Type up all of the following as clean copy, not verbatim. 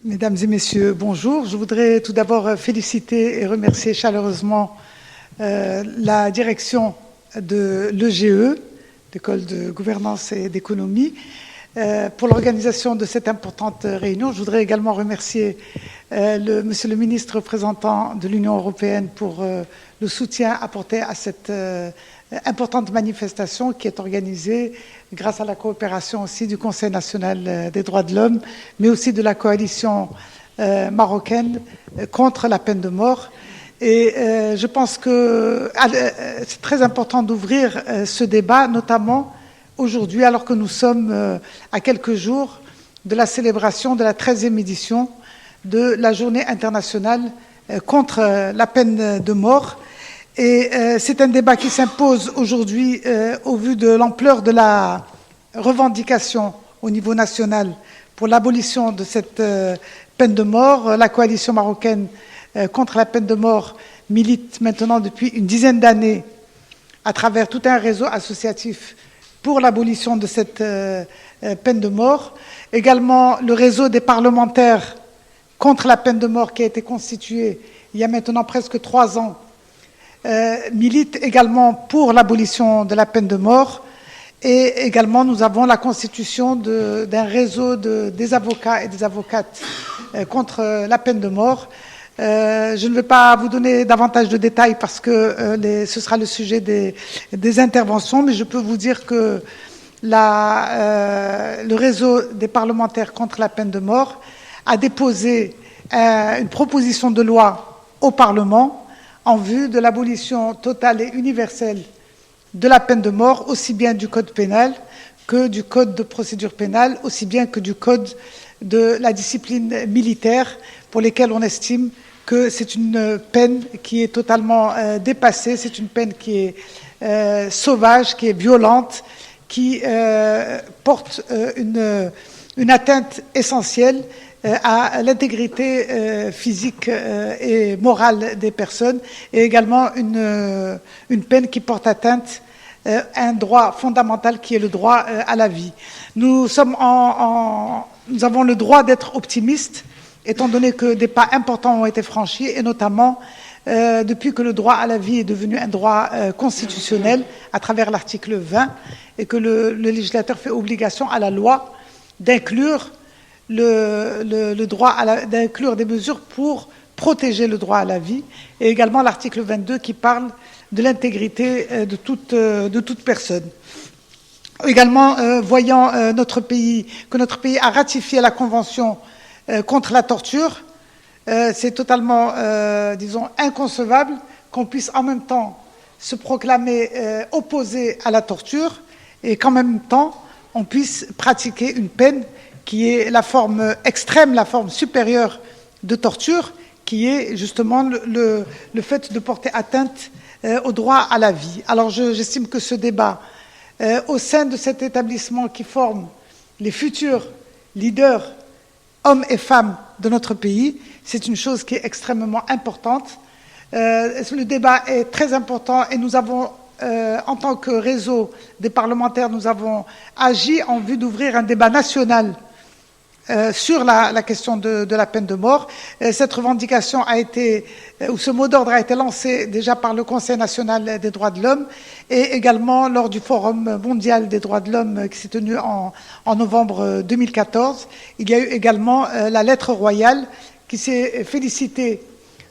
Mesdames et messieurs, bonjour. Je voudrais tout d'abord féliciter et remercier chaleureusement la direction de l'EGE, l'École de gouvernance et d'économie, pour l'organisation de cette importante réunion. Je voudrais également remercier Monsieur le ministre représentant de l'Union européenne pour le soutien apporté à cette importante manifestation qui est organisée grâce à la coopération aussi du Conseil national des droits de l'homme, mais aussi de la coalition marocaine contre la peine de mort. Et je pense que c'est très important d'ouvrir ce débat, notamment aujourd'hui, alors que nous sommes à quelques jours de la célébration de la 13e édition de la Journée internationale contre la peine de mort. Et c'est un débat qui s'impose aujourd'hui au vu de l'ampleur de la revendication au niveau national pour l'abolition de cette peine de mort. La coalition marocaine contre la peine de mort milite maintenant depuis une dizaine d'années à travers tout un réseau associatif pour l'abolition de cette peine de mort. Également, le réseau des parlementaires contre la peine de mort qui a été constitué il y a maintenant presque 3 ans milite également pour l'abolition de la peine de mort. Et également, nous avons la constitution d'un réseau des avocats et des avocates contre la peine de mort. Je ne vais pas vous donner davantage de détails parce que ce sera le sujet des interventions, mais je peux vous dire que le réseau des parlementaires contre la peine de mort a déposé une proposition de loi au Parlement en vue de l'abolition totale et universelle de la peine de mort, aussi bien du code pénal que du code de procédure pénale, aussi bien que du code de la discipline militaire, pour lesquels on estime que c'est une peine qui est totalement dépassée, c'est une peine qui est sauvage, qui est violente, qui porte une atteinte essentielle à l'intégrité physique et morale des personnes, et également une peine qui porte atteinte à un droit fondamental qui est le droit à la vie. Nous avons le droit d'être optimistes, étant donné que des pas importants ont été franchis, et notamment depuis que le droit à la vie est devenu un droit constitutionnel à travers l'article 20, et que le législateur fait obligation à la loi d'inclure d'inclure des mesures pour protéger le droit à la vie, et également l'article 22 qui parle de l'intégrité de toute personne. Également, voyant que notre pays a ratifié la Convention contre la torture, c'est totalement, disons, inconcevable qu'on puisse en même temps se proclamer opposé à la torture et qu'en même temps on puisse pratiquer une peine qui est la forme extrême, la forme supérieure de torture, qui est justement le fait de porter atteinte au droit à la vie. Alors j'estime que ce débat, au sein de cet établissement qui forme les futurs leaders, hommes et femmes de notre pays, c'est une chose qui est extrêmement importante. Le débat est très important et nous avons, en tant que réseau des parlementaires, nous avons agi en vue d'ouvrir un débat national sur la question de la peine de mort. Cette revendication a été, ou ce mot d'ordre a été lancé déjà par le Conseil national des droits de l'homme et également lors du Forum mondial des droits de l'homme qui s'est tenu en novembre 2014. Il y a eu également la lettre royale qui s'est félicitée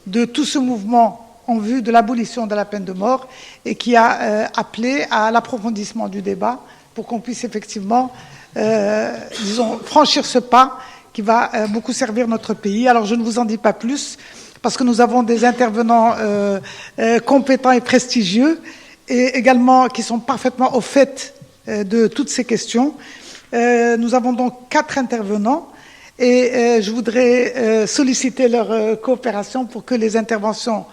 de tout ce mouvement en vue de l'abolition de la peine de mort et qui a appelé à l'approfondissement du débat pour qu'on puisse effectivement disons, franchir ce pas qui va beaucoup servir notre pays. Alors je ne vous en dis pas plus, parce que nous avons des intervenants compétents et prestigieux, et également qui sont parfaitement au fait de toutes ces questions. Nous avons donc 4 intervenants, et je voudrais solliciter leur coopération pour que les interventions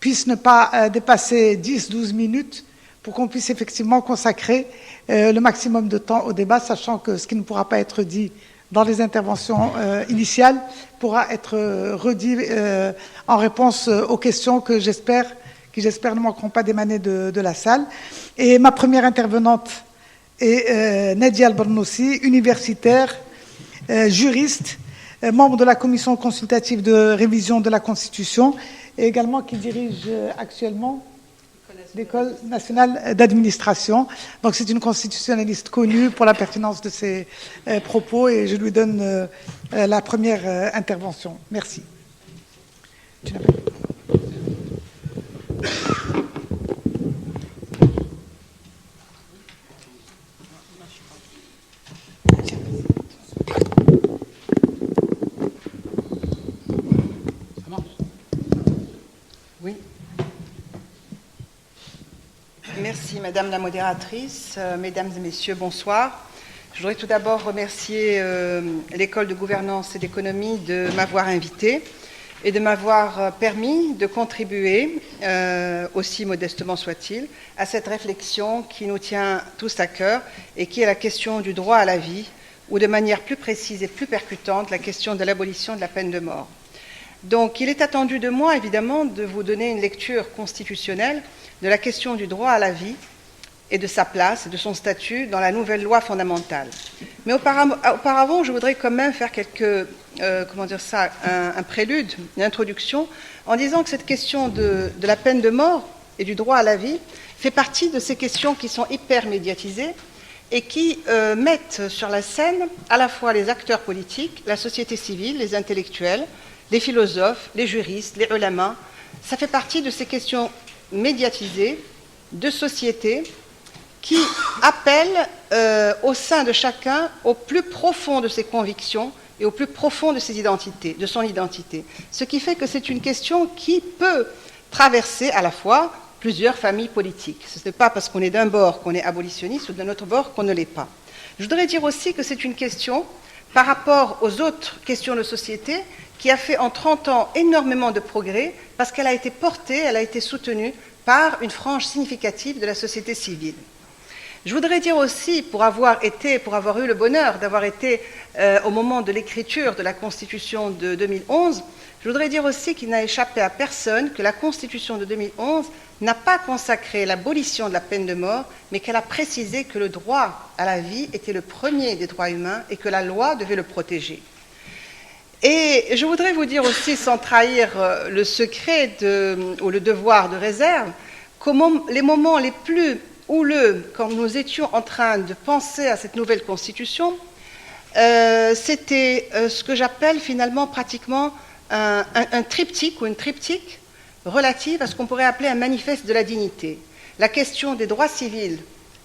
puissent ne pas dépasser 10-12 minutes, pour qu'on puisse effectivement consacrer le maximum de temps au débat, sachant que ce qui ne pourra pas être dit dans les interventions initiales pourra être redit en réponse aux questions qui j'espère ne manqueront pas d'émaner de la salle. Et ma première intervenante est Nadia Al-Barnoussi, universitaire, juriste, membre de la commission consultative de révision de la Constitution et également qui dirige actuellement l'École nationale d'administration. Donc c'est une constitutionnaliste connue pour la pertinence de ses propos et je lui donne la première intervention. Merci. Oui. Merci Madame la modératrice, Mesdames et Messieurs, bonsoir. Je voudrais tout d'abord remercier l'École de gouvernance et d'économie de m'avoir invité et de m'avoir permis de contribuer, aussi modestement soit-il, à cette réflexion qui nous tient tous à cœur et qui est la question du droit à la vie, ou de manière plus précise et plus percutante, la question de l'abolition de la peine de mort. Donc il est attendu de moi, évidemment, de vous donner une lecture constitutionnelle de la question du droit à la vie et de sa place et de son statut dans la nouvelle loi fondamentale. Mais auparavant, je voudrais quand même faire un prélude, une introduction, en disant que cette question de la peine de mort et du droit à la vie fait partie de ces questions qui sont hyper médiatisées et qui mettent sur la scène à la fois les acteurs politiques, la société civile, les intellectuels, les philosophes, les juristes, les ulama. Ça fait partie de ces questions médiatisées de société qui appellent au sein de chacun au plus profond de ses convictions et au plus profond de ses identités, de son identité. Ce qui fait que c'est une question qui peut traverser à la fois plusieurs familles politiques. Ce n'est pas parce qu'on est d'un bord qu'on est abolitionniste ou d'un autre bord qu'on ne l'est pas. Je voudrais dire aussi que c'est une question, par rapport aux autres questions de société, qui a fait en 30 ans énormément de progrès parce qu'elle a été portée, elle a été soutenue par une frange significative de la société civile. Je voudrais dire aussi, pour avoir eu le bonheur d'avoir été au moment de l'écriture de la Constitution de 2011, je voudrais dire aussi qu'il n'a échappé à personne que la Constitution de 2011 n'a pas consacré l'abolition de la peine de mort, mais qu'elle a précisé que le droit à la vie était le premier des droits humains et que la loi devait le protéger. Et je voudrais vous dire aussi, sans trahir le secret ou le devoir de réserve, comment les moments les plus houleux, quand nous étions en train de penser à cette nouvelle Constitution, c'était ce que j'appelle finalement pratiquement un triptyque ou une triptyque relative à ce qu'on pourrait appeler un manifeste de la dignité. La question des droits civils,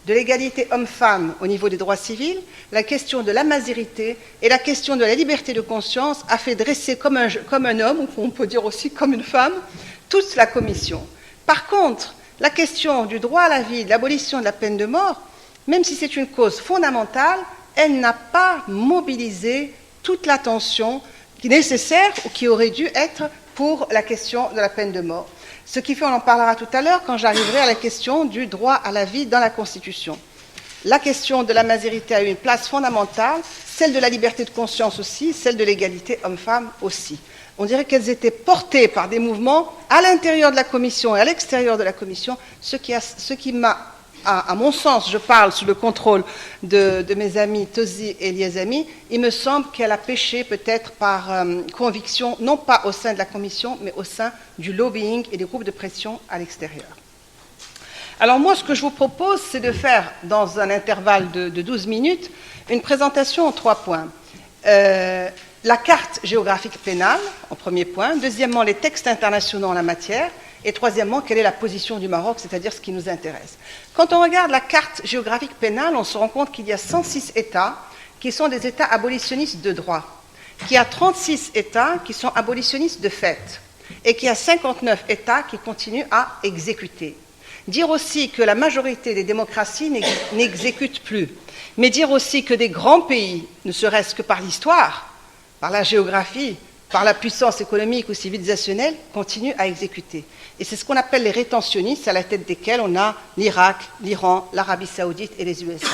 de l'égalité homme-femme au niveau des droits civils, la question de la mazérité et la question de la liberté de conscience a fait dresser comme un homme, ou on peut dire aussi comme une femme, toute la commission. Par contre, la question du droit à la vie, de l'abolition de la peine de mort, même si c'est une cause fondamentale, elle n'a pas mobilisé toute l'attention nécessaire ou qui aurait dû être pour la question de la peine de mort. Ce qui fait, on en parlera tout à l'heure quand j'arriverai à la question du droit à la vie dans la Constitution. La question de la mazérité a eu une place fondamentale, celle de la liberté de conscience aussi, celle de l'égalité homme-femme aussi. On dirait qu'elles étaient portées par des mouvements à l'intérieur de la Commission et à l'extérieur de la Commission, ce qui m'a, à mon sens, je parle sous le contrôle de mes amis Tosi et Liazami, il me semble qu'elle a péché peut-être par conviction, non pas au sein de la Commission, mais au sein du lobbying et des groupes de pression à l'extérieur. Alors moi, ce que je vous propose, c'est de faire, dans un intervalle de 12 minutes, une présentation en 3 points. La carte géographique pénale, en premier point. Deuxièmement, les textes internationaux en la matière. Et troisièmement, quelle est la position du Maroc, c'est-à-dire ce qui nous intéresse. Quand on regarde la carte géographique pénale, on se rend compte qu'il y a 106 États qui sont des États abolitionnistes de droit, qu'il y a 36 États qui sont abolitionnistes de fait, et qu'il y a 59 États qui continuent à exécuter. Dire aussi que la majorité des démocraties n'exécutent plus, mais dire aussi que des grands pays, ne serait-ce que par l'histoire, par la géographie, par la puissance économique ou civilisationnelle, continuent à exécuter. Et c'est ce qu'on appelle les rétentionnistes, à la tête desquels on a l'Irak, l'Iran, l'Arabie saoudite et les USA.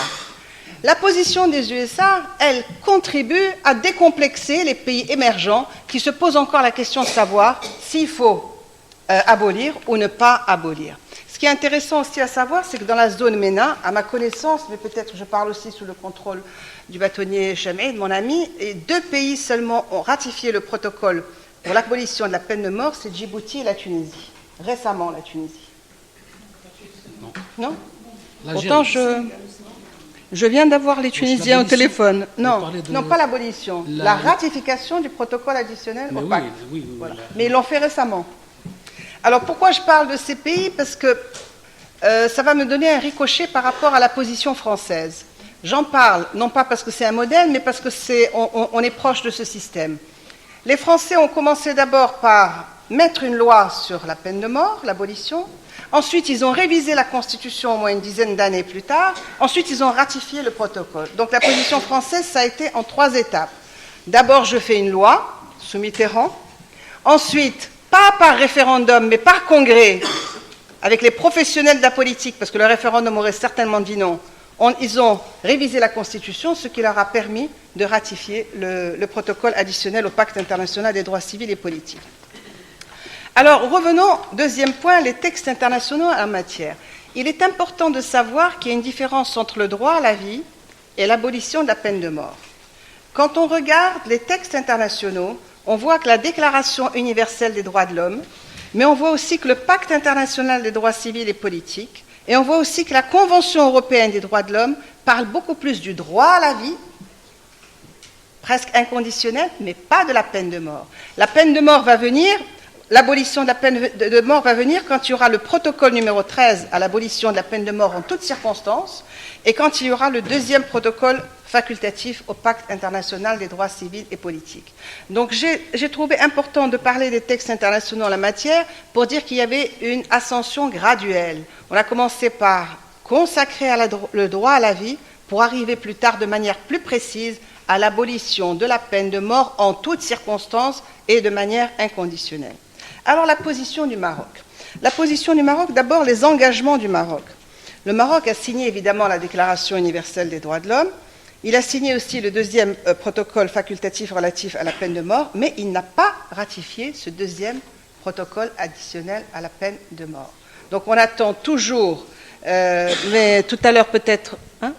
La position des USA, elle contribue à décomplexer les pays émergents qui se posent encore la question de savoir s'il faut abolir ou ne pas abolir. Ce Ce qui est intéressant aussi à savoir, c'est que dans la zone MENA, à ma connaissance, mais peut-être je parle aussi sous le contrôle du bâtonnier Chamé, de mon ami, et 2 pays seulement ont ratifié le protocole pour l'abolition de la peine de mort, c'est Djibouti et la Tunisie. Récemment, la Tunisie. Non. Pourtant, je viens d'avoir les Tunisiens au téléphone. Non, non, pas l'abolition. La ratification du protocole additionnel au pacte. Oui, voilà. Mais ils l'ont fait récemment. Alors, pourquoi je parle de ces pays? Parce que ça va me donner un ricochet par rapport à la position française. J'en parle, non pas parce que c'est un modèle, mais parce que on est proche de ce système. Les Français ont commencé d'abord par mettre une loi sur la peine de mort, l'abolition. Ensuite, ils ont révisé la Constitution au moins une dizaine d'années plus tard. Ensuite, ils ont ratifié le protocole. Donc la position française, ça a été en 3 étapes. D'abord, je fais une loi, sous Mitterrand. Ensuite, pas par référendum, mais par congrès, avec les professionnels de la politique, parce que le référendum aurait certainement dit non, ils ont révisé la Constitution, ce qui leur a permis de ratifier le protocole additionnel au Pacte international des droits civils et politiques. Alors, revenons, deuxième point, les textes internationaux en matière. Il est important de savoir qu'il y a une différence entre le droit à la vie et l'abolition de la peine de mort. Quand on regarde les textes internationaux, on voit que la Déclaration universelle des droits de l'homme, mais on voit aussi que le Pacte international des droits civils et politiques, et on voit aussi que la Convention européenne des droits de l'homme parle beaucoup plus du droit à la vie, presque inconditionnel, mais pas de la peine de mort. La peine de mort va venir, l'abolition de la peine de mort va venir quand il y aura le protocole numéro 13 à l'abolition de la peine de mort en toutes circonstances, et quand il y aura le 2e protocole facultatif au Pacte international des droits civils et politiques. Donc j'ai trouvé important de parler des textes internationaux en la matière pour dire qu'il y avait une ascension graduelle. On a commencé par consacrer le droit à la vie pour arriver plus tard de manière plus précise à l'abolition de la peine de mort en toutes circonstances et de manière inconditionnelle. Alors la position du Maroc. La position du Maroc, d'abord les engagements du Maroc. Le Maroc a signé évidemment la Déclaration universelle des droits de l'homme. Il a signé aussi le 2e protocole facultatif relatif à la peine de mort, mais il n'a pas ratifié ce 2e protocole additionnel à la peine de mort. Donc on attend toujours, mais tout à l'heure peut-être... Hein?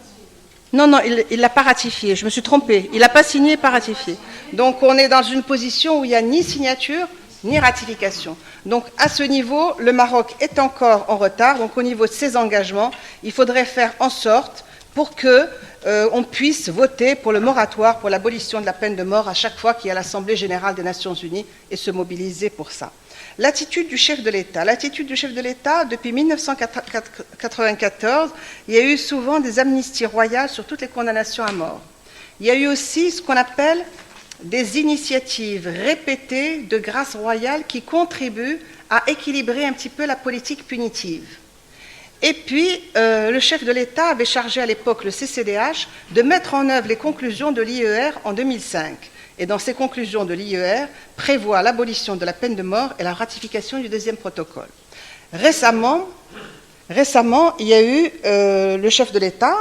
Non, il ne l'a pas ratifié, je me suis trompée. Il n'a pas signé, pas ratifié. Donc on est dans une position où il n'y a ni signature, ni ratification. Donc à ce niveau, le Maroc est encore en retard. Donc au niveau de ses engagements, il faudrait faire en sorte pour qu'on puisse voter pour le moratoire, pour l'abolition de la peine de mort à chaque fois qu'il y a l'Assemblée générale des Nations unies et se mobiliser pour ça. L'attitude du chef de l'État. L'attitude du chef de l'État, depuis 1994, il y a eu souvent des amnisties royales sur toutes les condamnations à mort. Il y a eu aussi ce qu'on appelle des initiatives répétées de grâce royale qui contribuent à équilibrer un petit peu la politique punitive. Et puis, le chef de l'État avait chargé à l'époque le CCDH de mettre en œuvre les conclusions de l'IER en 2005. Et dans ces conclusions de l'IER, prévoit l'abolition de la peine de mort et la ratification du 2e protocole. Récemment, il y a eu le chef de l'État,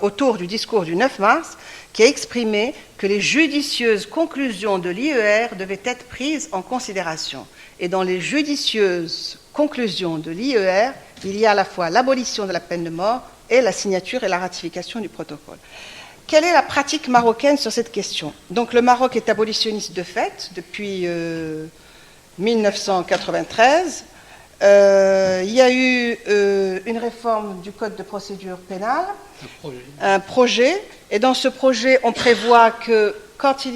autour du discours du 9 mars, qui a exprimé que les judicieuses conclusions de l'IER devaient être prises en considération. Et dans les judicieuses conclusions de l'IER, il y a à la fois l'abolition de la peine de mort et la signature et la ratification du protocole. Quelle est la pratique marocaine sur cette question? Donc le Maroc est abolitionniste de fait depuis 1993. Il y a eu une réforme du Code de procédure pénale, un projet, et dans ce projet, on prévoit que quand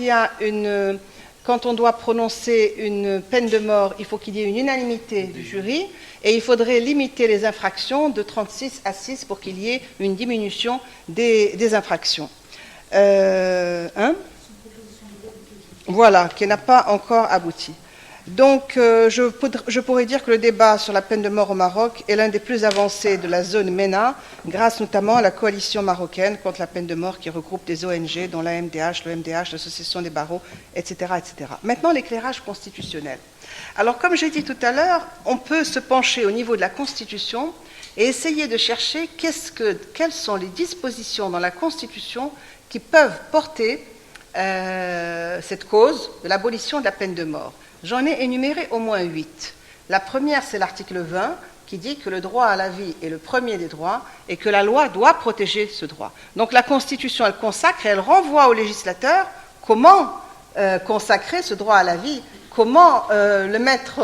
on doit prononcer une peine de mort, il faut qu'il y ait une unanimité du jury, et il faudrait limiter les infractions de 36 à 6 pour qu'il y ait une diminution des infractions. Voilà, qui n'a pas encore abouti. Donc, je pourrais dire que le débat sur la peine de mort au Maroc est l'un des plus avancés de la zone MENA, grâce notamment à la coalition marocaine contre la peine de mort qui regroupe des ONG, dont l'AMDH, l'OMDH, l'Association des barreaux, etc., etc. Maintenant, l'éclairage constitutionnel. Alors, comme j'ai dit tout à l'heure, on peut se pencher au niveau de la Constitution et essayer de chercher quelles sont les dispositions dans la Constitution qui peuvent porter cette cause de l'abolition de la peine de mort. J'en ai énuméré au moins 8. La première, c'est l'article 20, qui dit que le droit à la vie est le premier des droits et que la loi doit protéger ce droit. Donc la Constitution, elle consacre et elle renvoie au législateur comment consacrer ce droit à la vie, comment le mettre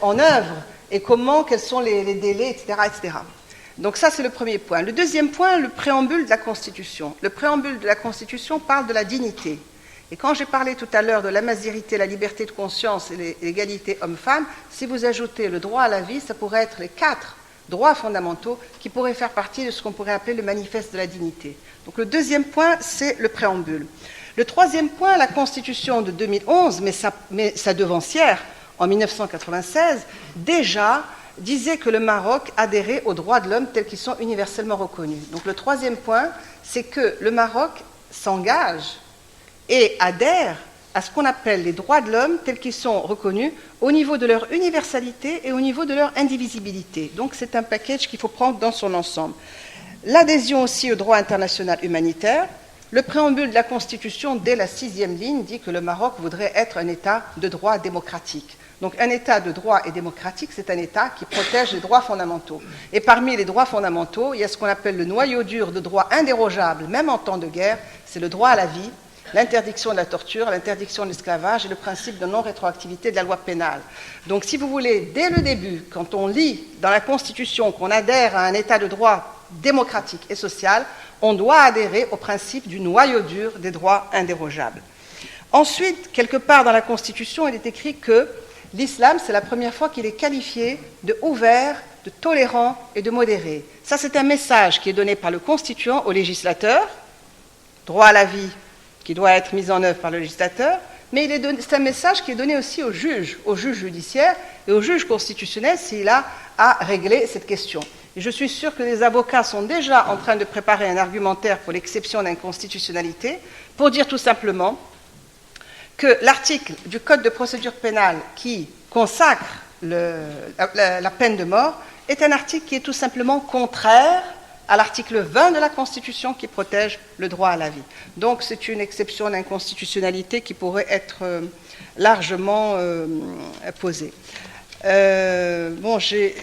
en œuvre et quels sont les délais, etc., etc. Donc ça, c'est le premier point. Le deuxième point, le préambule de la Constitution. Le préambule de la Constitution parle de la dignité. Et quand j'ai parlé tout à l'heure de la masérité, la liberté de conscience et l'égalité homme-femme, si vous ajoutez le droit à la vie, ça pourrait être les 4 droits fondamentaux qui pourraient faire partie de ce qu'on pourrait appeler le manifeste de la dignité. Donc le deuxième point, c'est le préambule. Le troisième point, la Constitution de 2011, mais sa devancière, en 1996, déjà disait que le Maroc adhérait aux droits de l'homme tels qu'ils sont universellement reconnus. Donc le troisième point, c'est que le Maroc s'engage et adhère à ce qu'on appelle les droits de l'homme tels qu'ils sont reconnus au niveau de leur universalité et au niveau de leur indivisibilité. Donc c'est un package qu'il faut prendre dans son ensemble. L'adhésion aussi au droit international humanitaire. Le préambule de la Constitution, dès la 6e ligne, dit que le Maroc voudrait être un État de droit démocratique. Donc un État de droit et démocratique, c'est un État qui protège les droits fondamentaux. Et parmi les droits fondamentaux, il y a ce qu'on appelle le noyau dur de droits indérogeables, même en temps de guerre, c'est le droit à la vie, l'interdiction de la torture, l'interdiction de l'esclavage et le principe de non-rétroactivité de la loi pénale. Donc si vous voulez, dès le début, quand on lit dans la Constitution qu'on adhère à un État de droit démocratique et social, on doit adhérer au principe du noyau dur des droits indérogeables. Ensuite, quelque part dans la Constitution, il est écrit que l'islam, c'est la première fois qu'il est qualifié de ouvert, de tolérant et de modéré. Ça, c'est un message qui est donné par le constituant au législateur, droit à la vie qui doit être mis en œuvre par le législateur, mais c'est un message qui est donné aussi au juge judiciaire et au juge constitutionnel s'il a à régler cette question. Et je suis sûr que les avocats sont déjà en train de préparer un argumentaire pour l'exception d'inconstitutionnalité, pour dire tout simplement que l'article du Code de procédure pénale qui consacre la peine de mort est un article qui est tout simplement contraire à l'article 20 de la Constitution qui protège le droit à la vie. Donc c'est une exception d'inconstitutionnalité qui pourrait être largement posée. Bon, j'ai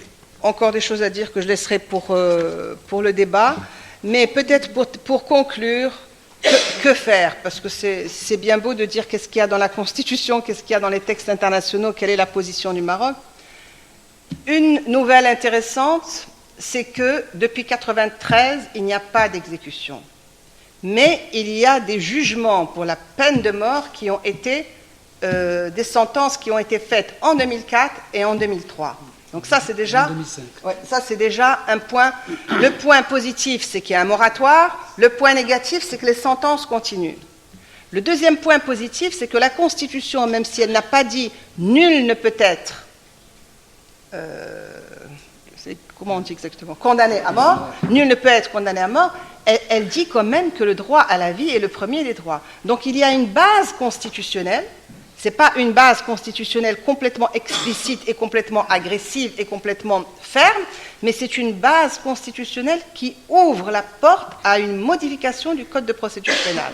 encore des choses à dire que je laisserai pour le débat, mais peut-être pour conclure, que faire? Parce que c'est bien beau de dire qu'est-ce qu'il y a dans la Constitution, qu'est-ce qu'il y a dans les textes internationaux, quelle est la position du Maroc. Une nouvelle intéressante, c'est que depuis 1993, il n'y a pas d'exécution. Mais il y a des jugements pour la peine de mort qui ont été, des sentences qui ont été faites en 2004 et en 2003. Donc ça, c'est déjà, ouais, ça, c'est déjà un point. Le point positif, c'est qu'il y a un moratoire. Le point négatif, c'est que les sentences continuent. Le deuxième point positif, c'est que la Constitution, même si elle n'a pas dit « nul ne peut être » comment on dit exactement, condamné à mort, nul ne peut être condamné à mort, elle dit quand même que le droit à la vie est le premier des droits. Donc il y a une base constitutionnelle, ce n'est pas une base constitutionnelle complètement explicite et complètement agressive et complètement ferme, mais c'est une base constitutionnelle qui ouvre la porte à une modification du Code de procédure pénale.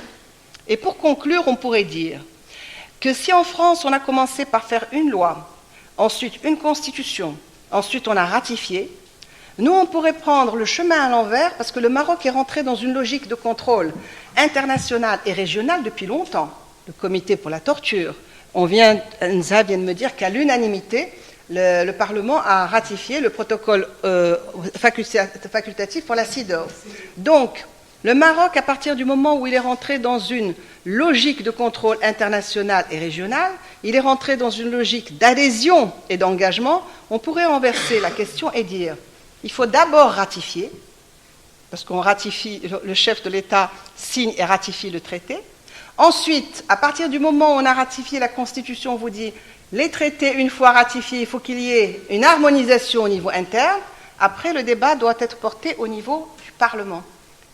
Et pour conclure, on pourrait dire que si en France on a commencé par faire une loi, ensuite une constitution, ensuite on a ratifié, nous on pourrait prendre le chemin à l'envers parce que le Maroc est rentré dans une logique de contrôle international et régional depuis longtemps. Le comité pour la torture, Nza vient de me dire qu'à l'unanimité, le Parlement a ratifié le protocole facultatif pour la CEDAW. Donc, le Maroc, à partir du moment où il est rentré dans une logique de contrôle international et régional, il est rentré dans une logique d'adhésion et d'engagement, on pourrait renverser la question et dire il faut d'abord ratifier, parce qu'on ratifie, le chef de l'État signe et ratifie le traité. Ensuite, à partir du moment où on a ratifié la Constitution, on vous dit les traités, une fois ratifiés, il faut qu'il y ait une harmonisation au niveau interne. Après, le débat doit être porté au niveau du Parlement.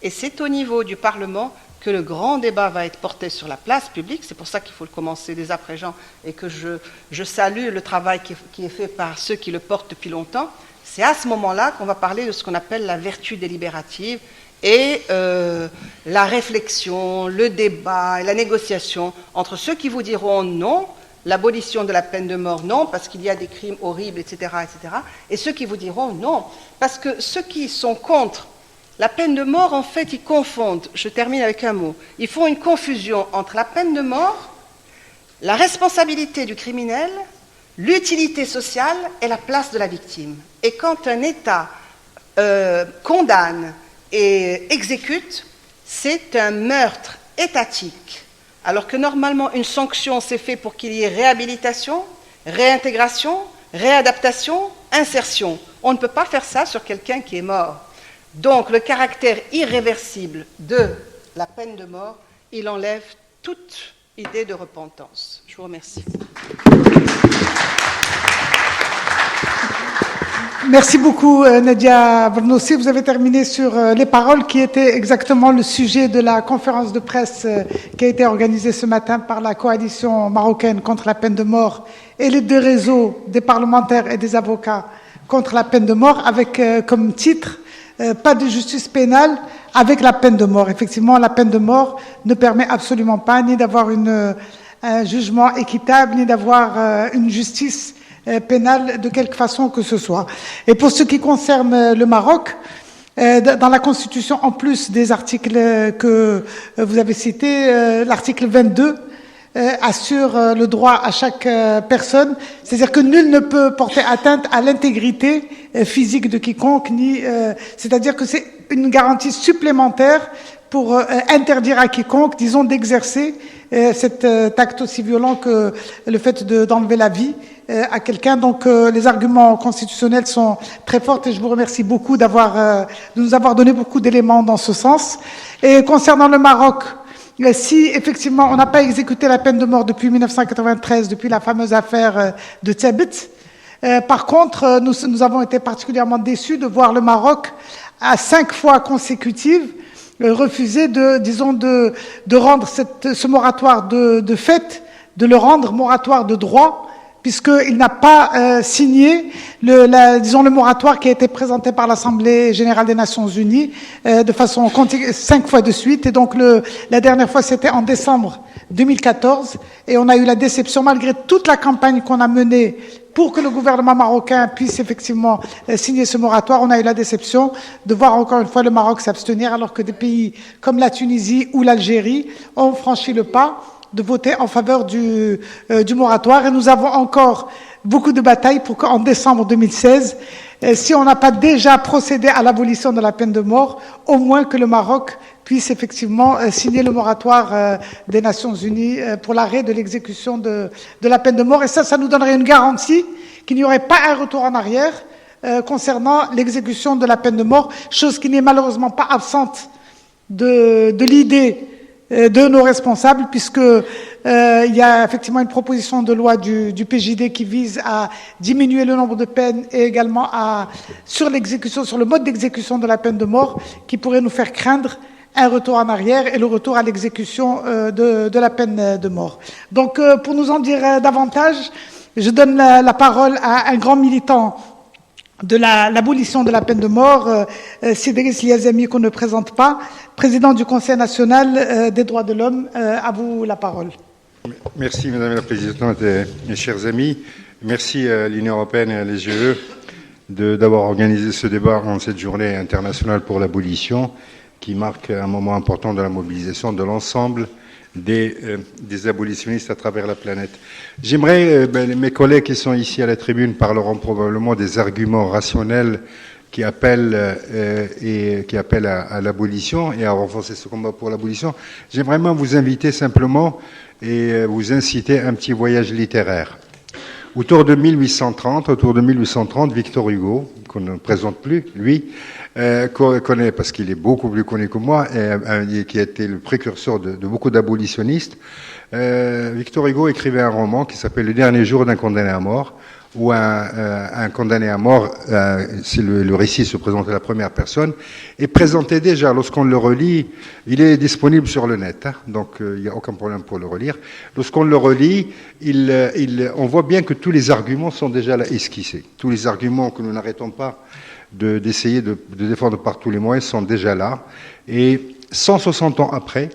Et c'est au niveau du Parlement que le grand débat va être porté sur la place publique. C'est pour ça qu'il faut le commencer dès à présent et que je salue le travail qui est fait par ceux qui le portent depuis longtemps. C'est à ce moment-là qu'on va parler de ce qu'on appelle la vertu délibérative et la réflexion, le débat et la négociation entre ceux qui vous diront non, l'abolition de la peine de mort, non, parce qu'il y a des crimes horribles, etc., etc. Et ceux qui vous diront non, parce que ceux qui sont contre la peine de mort, en fait, ils confondent, je termine avec un mot, ils font une confusion entre la peine de mort, la responsabilité du criminel, l'utilité sociale et la place de la victime. Et quand un État condamne et exécute, c'est un meurtre étatique. Alors que normalement, une sanction, c'est fait pour qu'il y ait réhabilitation, réintégration, réadaptation, insertion. On ne peut pas faire ça sur quelqu'un qui est mort. Donc, le caractère irréversible de la peine de mort, il enlève toute idée de repentance. Je vous remercie. Merci beaucoup Nadia Bernossi. Vous avez terminé sur les paroles qui étaient exactement le sujet de la conférence de presse qui a été organisée ce matin par la coalition marocaine contre la peine de mort et les deux réseaux des parlementaires et des avocats contre la peine de mort avec comme titre « Pas de justice pénale avec la peine de mort ». Effectivement, la peine de mort ne permet absolument pas ni d'avoir un jugement équitable, ni d'avoir une justice pénale de quelque façon que ce soit. Et pour ce qui concerne le Maroc, dans la Constitution, en plus des articles que vous avez cités, l'article 22 assure le droit à chaque personne, c'est-à-dire que nul ne peut porter atteinte à l'intégrité physique de quiconque, c'est-à-dire que c'est une garantie supplémentaire pour interdire à quiconque, disons, d'exercer cet acte aussi violent que le fait d'enlever la vie à quelqu'un. Donc les arguments constitutionnels sont très forts et je vous remercie beaucoup de nous avoir donné beaucoup d'éléments dans ce sens. Et concernant le Maroc, si effectivement on n'a pas exécuté la peine de mort depuis 1993, depuis la fameuse affaire de Thabit, par contre nous avons été particulièrement déçus de voir le Maroc à 5 fois consécutives refuser de rendre ce moratoire de fait, de le rendre moratoire de droit, puisqu'il n'a pas signé le moratoire qui a été présenté par l'Assemblée générale des Nations Unies de façon 5 fois de suite. Et donc la dernière fois, c'était en décembre 2014. Et on a eu la déception, malgré toute la campagne qu'on a menée pour que le gouvernement marocain puisse effectivement signer ce moratoire, on a eu la déception de voir encore une fois le Maroc s'abstenir, alors que des pays comme la Tunisie ou l'Algérie ont franchi le pas de voter en faveur du moratoire. Et nous avons encore beaucoup de batailles pour qu'en décembre 2016, si on n'a pas déjà procédé à l'abolition de la peine de mort, au moins que le Maroc puisse effectivement signer le moratoire des Nations Unies pour l'arrêt de l'exécution de la peine de mort. Et ça nous donnerait une garantie qu'il n'y aurait pas un retour en arrière concernant l'exécution de la peine de mort, chose qui n'est malheureusement pas absente de l'idée de nos responsables, puisque il y a effectivement une proposition de loi du PJD qui vise à diminuer le nombre de peines et également sur le mode d'exécution de la peine de mort, qui pourrait nous faire craindre un retour en arrière et le retour à l'exécution de la peine de mort. Donc, pour nous en dire davantage, je donne la parole à un grand militant de l'abolition de la peine de mort, Cédric Liazemi, qu'on ne présente pas, président du Conseil national des droits de l'homme. À vous la parole. Merci Madame la Présidente et mes chers amis. Merci à l'Union européenne et à l'SGE d'avoir organisé ce débat en cette journée internationale pour l'abolition, qui marque un moment important de la mobilisation de l'ensemble des abolitionnistes à travers la planète. J'aimerais, mes collègues qui sont ici à la tribune parleront probablement des arguments rationnels qui appellent à l'abolition et à renforcer ce combat pour l'abolition. J'aimerais vous inviter simplement et vous inciter à un petit voyage littéraire. Autour de 1830, Victor Hugo, qu'on ne présente plus, lui, connaît, parce qu'il est beaucoup plus connu que moi, et qui a été le précurseur de beaucoup d'abolitionnistes. Victor Hugo écrivait un roman qui s'appelle Le dernier jour d'un condamné à mort, où un condamné à mort, le récit se présente à la première personne, et présenté déjà, lorsqu'on le relit, il est disponible sur le net, hein, donc il n'y a aucun problème pour le relire. Lorsqu'on le relit, on voit bien que tous les arguments sont déjà là esquissés. Tous les arguments que nous n'arrêtons pas d'essayer de défendre par tous les moyens sont déjà là. Et 160 ans après,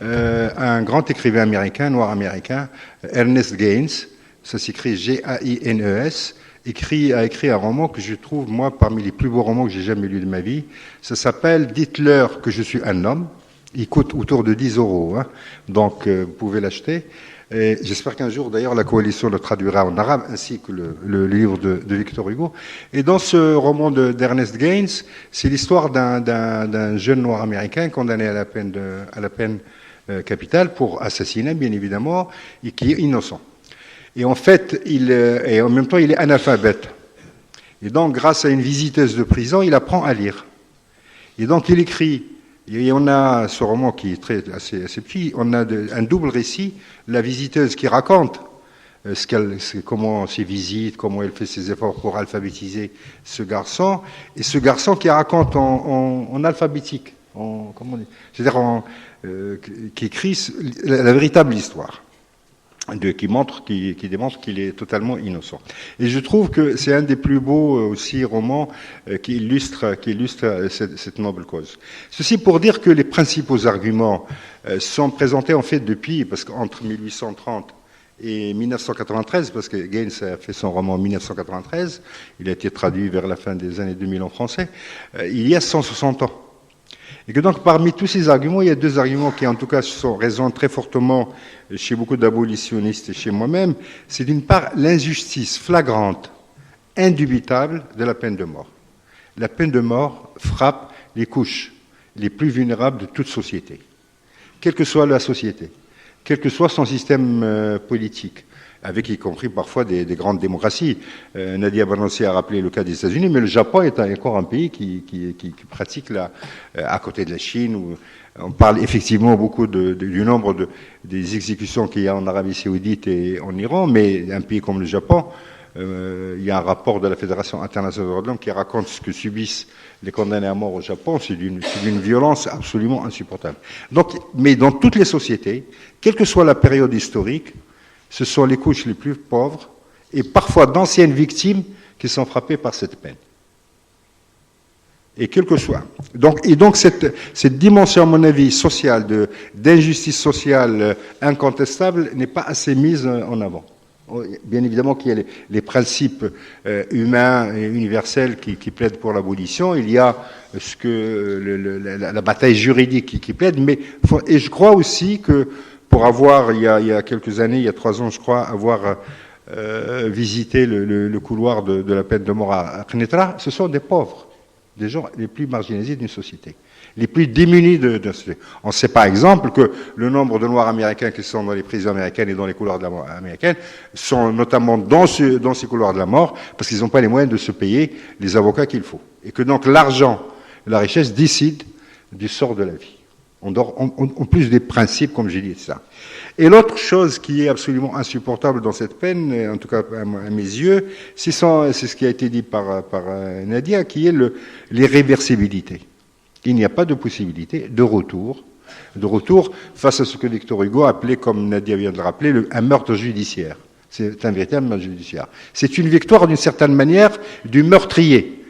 un grand écrivain américain, noir américain, Ernest Gaines, ça s'écrit G-A-I-N-E-S, a écrit un roman que je trouve, moi, parmi les plus beaux romans que j'ai jamais lus de ma vie. Ça s'appelle « Dites-leur que je suis un homme ». Il coûte autour de 10 €, hein, donc vous pouvez l'acheter. Et j'espère qu'un jour, d'ailleurs, la coalition le traduira en arabe, ainsi que le livre de Victor Hugo. Et dans ce roman d'Ernest Gaines, c'est l'histoire d'un jeune noir américain condamné à la peine capitale pour assassinat, bien évidemment, et qui est innocent. Et en fait, et en même temps, il est analphabète. Et donc, grâce à une visiteuse de prison, il apprend à lire. Et donc, il écrit. Et on a ce roman qui est assez petit. On a un double récit. La visiteuse qui raconte comment ses visites, comment elle fait ses efforts pour alphabétiser ce garçon, et ce garçon qui raconte en alphabétique, c'est-à-dire qui écrit la véritable histoire. Qui démontre qu'il est totalement innocent. Et je trouve que c'est un des plus beaux aussi romans qui illustre cette noble cause. Ceci pour dire que les principaux arguments sont présentés en fait depuis, parce qu'entre 1830 et 1993, parce que Gaines a fait son roman en 1993, il a été traduit vers la fin des années 2000 en français, il y a 160 ans. Et que donc, parmi tous ces arguments, il y a deux arguments qui, en tout cas, résonnent très fortement chez beaucoup d'abolitionnistes et chez moi-même. C'est d'une part l'injustice flagrante, indubitable de la peine de mort. La peine de mort frappe les couches les plus vulnérables de toute société, quelle que soit la société, quel que soit son système politique, avec y compris parfois des grandes démocraties. Nadia Bernocchi a rappelé le cas des États-Unis, mais le Japon est encore un pays qui pratique à côté de la Chine, où on parle effectivement beaucoup du nombre des exécutions qu'il y a en Arabie Saoudite et en Iran, mais un pays comme le Japon, il y a un rapport de la Fédération internationale des droits de l'homme qui raconte ce que subissent les condamnés à mort au Japon. C'est d'une violence absolument insupportable. Donc, mais dans toutes les sociétés, quelle que soit la période historique, ce sont les couches les plus pauvres et parfois d'anciennes victimes qui sont frappées par cette peine. Et quel que soit. Donc cette dimension, à mon avis, sociale, d'injustice sociale incontestable, n'est pas assez mise en avant. Bien évidemment qu'il y a les principes humains et universels qui plaident pour l'abolition. Il y a la bataille juridique qui plaide, et je crois aussi que pour avoir, il y a quelques années, il y a 3 ans, je crois, avoir visité le couloir de la peine de mort à Knetra, ce sont des pauvres, des gens les plus marginalisés d'une société, les plus démunis de la société. On sait par exemple que le nombre de Noirs américains qui sont dans les prisons américaines et dans les couloirs de la mort américaines sont notamment dans ces couloirs de la mort parce qu'ils n'ont pas les moyens de se payer les avocats qu'il faut. Et que donc l'argent, la richesse décident du sort de la vie. En plus des principes, comme j'ai dit, ça. Et l'autre chose qui est absolument insupportable dans cette peine, en tout cas à mes yeux, c'est ce qui a été dit par Nadia, qui est l'irréversibilité. Il n'y a pas de possibilité de retour face à ce que Victor Hugo appelait, comme Nadia vient de le rappeler, un meurtre judiciaire. C'est un véritable meurtre judiciaire. C'est une victoire, d'une certaine manière, du meurtrier,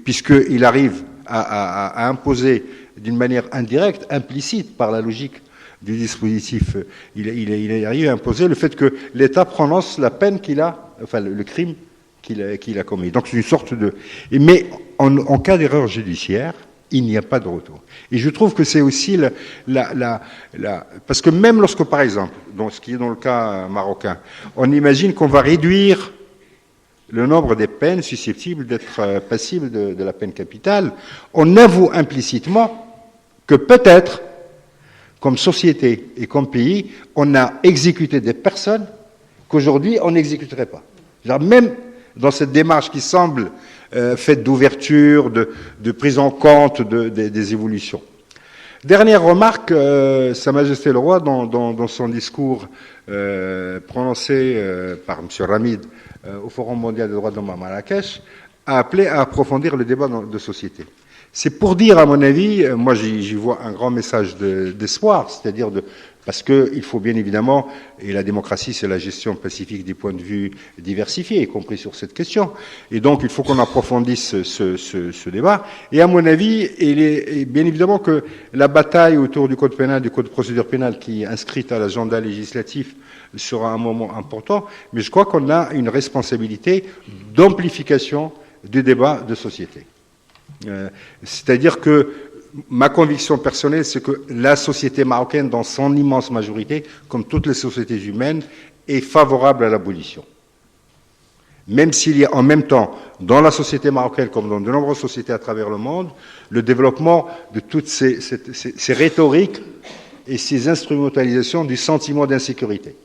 puisqu'il arrive à imposer d'une manière indirecte, implicite par la logique du dispositif, il arrive à imposer le fait que l'État prononce la peine le crime qu'il a commis. Donc c'est une sorte mais en cas d'erreur judiciaire, il n'y a pas de retour. Et je trouve que c'est aussi parce que même lorsque, par exemple, ce qui est dans le cas marocain, on imagine qu'on va réduire le nombre des peines susceptibles d'être passibles de la peine capitale, on avoue implicitement que peut-être, comme société et comme pays, on a exécuté des personnes qu'aujourd'hui on n'exécuterait pas. Genre, même dans cette démarche qui semble faite d'ouverture, de prise en compte des évolutions. Dernière remarque, Sa Majesté le Roi, dans son discours prononcé par M. Ramid au Forum mondial des droits de l'homme à Marrakech, a appelé à approfondir le débat de société. C'est pour dire, à mon avis, moi j'y vois un grand message d'espoir, c'est-à-dire parce qu'il faut bien évidemment, et la démocratie c'est la gestion pacifique des points de vue diversifiés, y compris sur cette question, et donc il faut qu'on approfondisse ce débat, et à mon avis, et bien évidemment que la bataille autour du code pénal, du code de procédure pénale qui est inscrite à l'agenda législatif sera un moment important, mais je crois qu'on a une responsabilité d'amplification du débat de société. C'est-à-dire que ma conviction personnelle, c'est que la société marocaine, dans son immense majorité, comme toutes les sociétés humaines, est favorable à l'abolition. Même s'il y a en même temps, dans la société marocaine, comme dans de nombreuses sociétés à travers le monde, le développement de toutes ces rhétoriques et ces instrumentalisations du sentiment d'insécurité.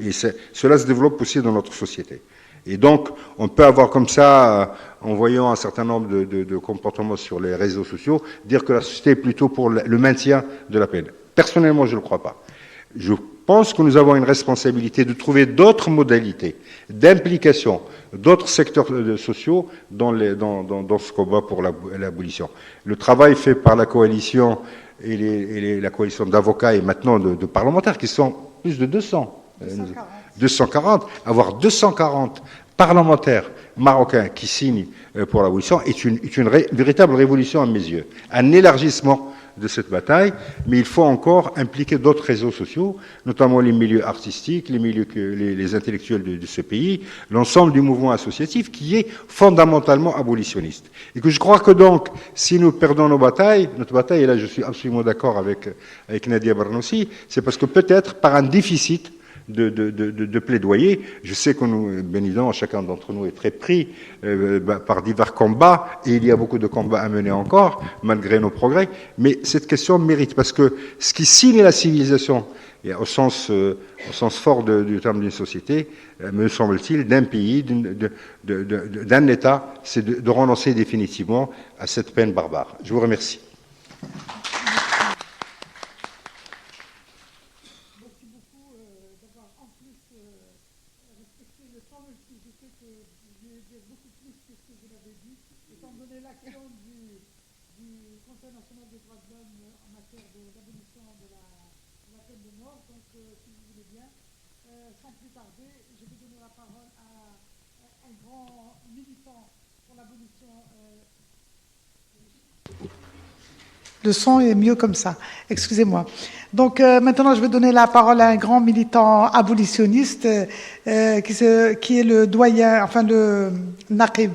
Et cela se développe aussi dans notre société. Et donc, on peut avoir comme ça, en voyant un certain nombre de comportements sur les réseaux sociaux, dire que la société est plutôt pour le maintien de la peine. Personnellement, je ne le crois pas. Je pense que nous avons une responsabilité de trouver d'autres modalités d'implication, d'autres secteurs sociaux dans ce combat pour l'abolition. Le travail fait par la coalition et la coalition d'avocats et maintenant de parlementaires, qui sont plus de 200. 240, avoir 240 parlementaires marocains qui signent pour l'abolition est une véritable révolution à mes yeux, un élargissement de cette bataille, mais il faut encore impliquer d'autres réseaux sociaux, notamment les milieux artistiques, les intellectuels de ce pays, l'ensemble du mouvement associatif qui est fondamentalement abolitionniste. Et que je crois que donc, si nous perdons notre bataille, et là je suis absolument d'accord avec Nadia Barnossi, c'est parce que peut-être par un déficit de plaidoyer. Je sais que nous, bien évidemment, chacun d'entre nous est très pris par divers combats, et il y a beaucoup de combats à mener encore, malgré nos progrès, mais cette question mérite, parce que ce qui signe la civilisation, et au sens fort du terme d'une société, me semble-t-il, d'un pays, d'un État, c'est de renoncer définitivement à cette peine barbare. Je vous remercie. Le son est mieux comme ça. Excusez-moi. Donc maintenant, je vais donner la parole à un grand militant abolitionniste qui est le doyen, enfin le naqib,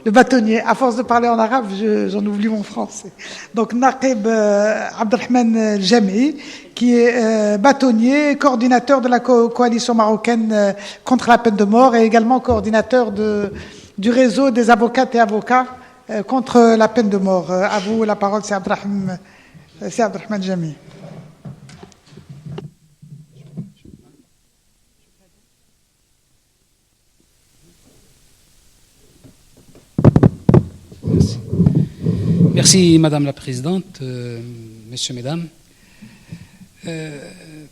le bâtonnier. À force de parler en arabe, j'en oublie mon français. Donc naqib Abdelrahman Jami, qui est bâtonnier, coordinateur de la coalition marocaine contre la peine de mort et également coordinateur du réseau des avocates et avocats contre la peine de mort. À vous la parole, c'est Abdelrahman Jami. Merci, Madame la Présidente, Messieurs, Mesdames.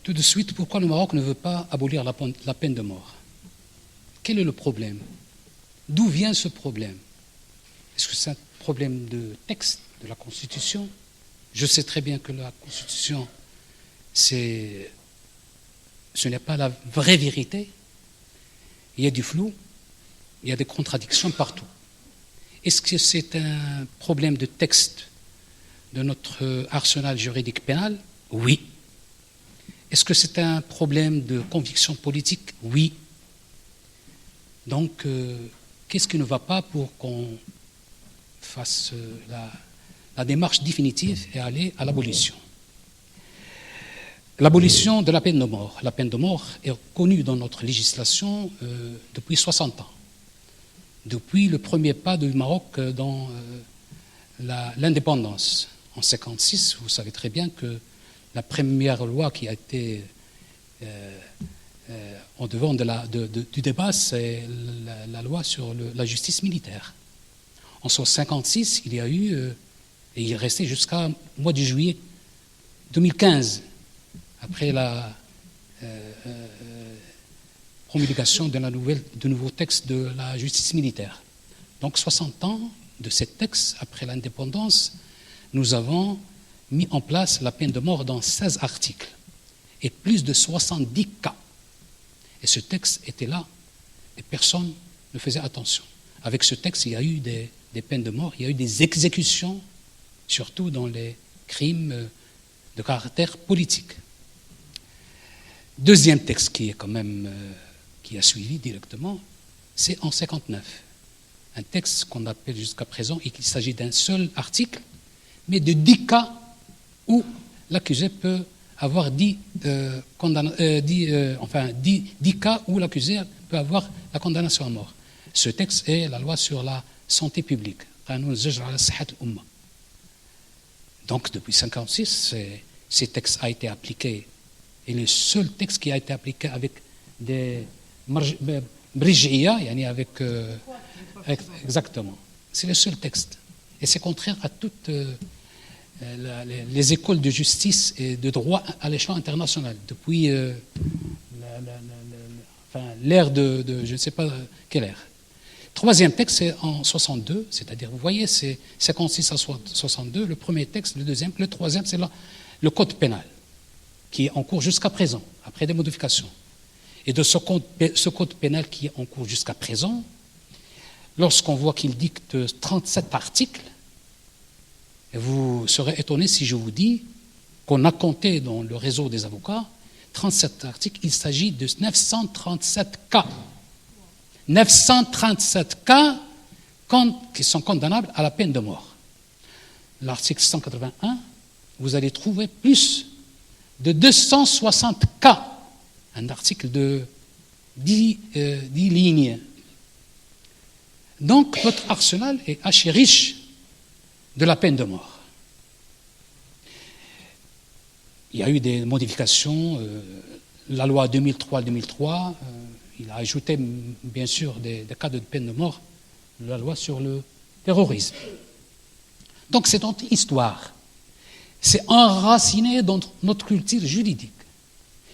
Tout de suite, pourquoi le Maroc ne veut pas abolir la peine de mort? Quel est le problème? D'où vient ce problème? Est-ce que c'est un problème de texte de la Constitution? Je sais très bien que la Constitution, ce n'est pas la vraie vérité. Il y a du flou, il y a des contradictions partout. Est-ce que c'est un problème de texte de notre arsenal juridique pénal? Oui. Est-ce que c'est un problème de conviction politique? Oui. Donc, qu'est-ce qui ne va pas pour qu'on fasse la démarche définitive et aller à l'abolition? L'abolition de la peine de mort. La peine de mort est connue dans notre législation depuis 60 ans. Depuis le premier pas du Maroc dans l'indépendance. En 1956, vous savez très bien que la première loi qui a été en devant du débat, c'est la loi sur la justice militaire. En 1956, il y a eu, et il est resté jusqu'au mois de juillet 2015, après la promulgation de nouveau texte de la justice militaire. Donc 60 ans de ces textes, après l'indépendance, nous avons mis en place la peine de mort dans 16 articles et plus de 70 cas. Et ce texte était là et personne ne faisait attention. Avec ce texte, il y a eu des peines de mort, il y a eu des exécutions, surtout dans les crimes de caractère politique. Deuxième texte qui est quand même qui a suivi directement, c'est en 59. Un texte qu'on appelle jusqu'à présent et qu'il s'agit d'un seul article, mais de 10 cas où l'accusé peut avoir 10 cas où l'accusé peut avoir la condamnation à mort. Ce texte est la loi sur la santé publique. Donc depuis 1956, ce texte a été appliqué, et le seul texte qui a été appliqué avec des brijia, exactement. C'est le seul texte. Et c'est contraire à toutes les écoles de justice et de droit à l'échelon international, depuis l'ère de je ne sais pas quelle ère. Troisième texte, c'est en 62, c'est-à-dire, vous voyez, c'est 56 à 62, le premier texte, le deuxième, le troisième, c'est le code pénal, qui est en cours jusqu'à présent, après des modifications. Et de ce code pénal qui est en cours jusqu'à présent, lorsqu'on voit qu'il dicte 37 articles, vous serez étonné si je vous dis qu'on a compté dans le réseau des avocats 37 articles, il s'agit de 937 cas. 937 cas qui sont condamnables à la peine de mort. L'article 181, vous allez trouver plus de 260 cas. Un article de 10 lignes. Donc, notre arsenal est assez riche de la peine de mort. Il y a eu des modifications. La loi 2003, il a ajouté, bien sûr, des cas de peine de mort, la loi sur le terrorisme. Donc, c'est notre histoire. C'est enraciné dans notre culture juridique.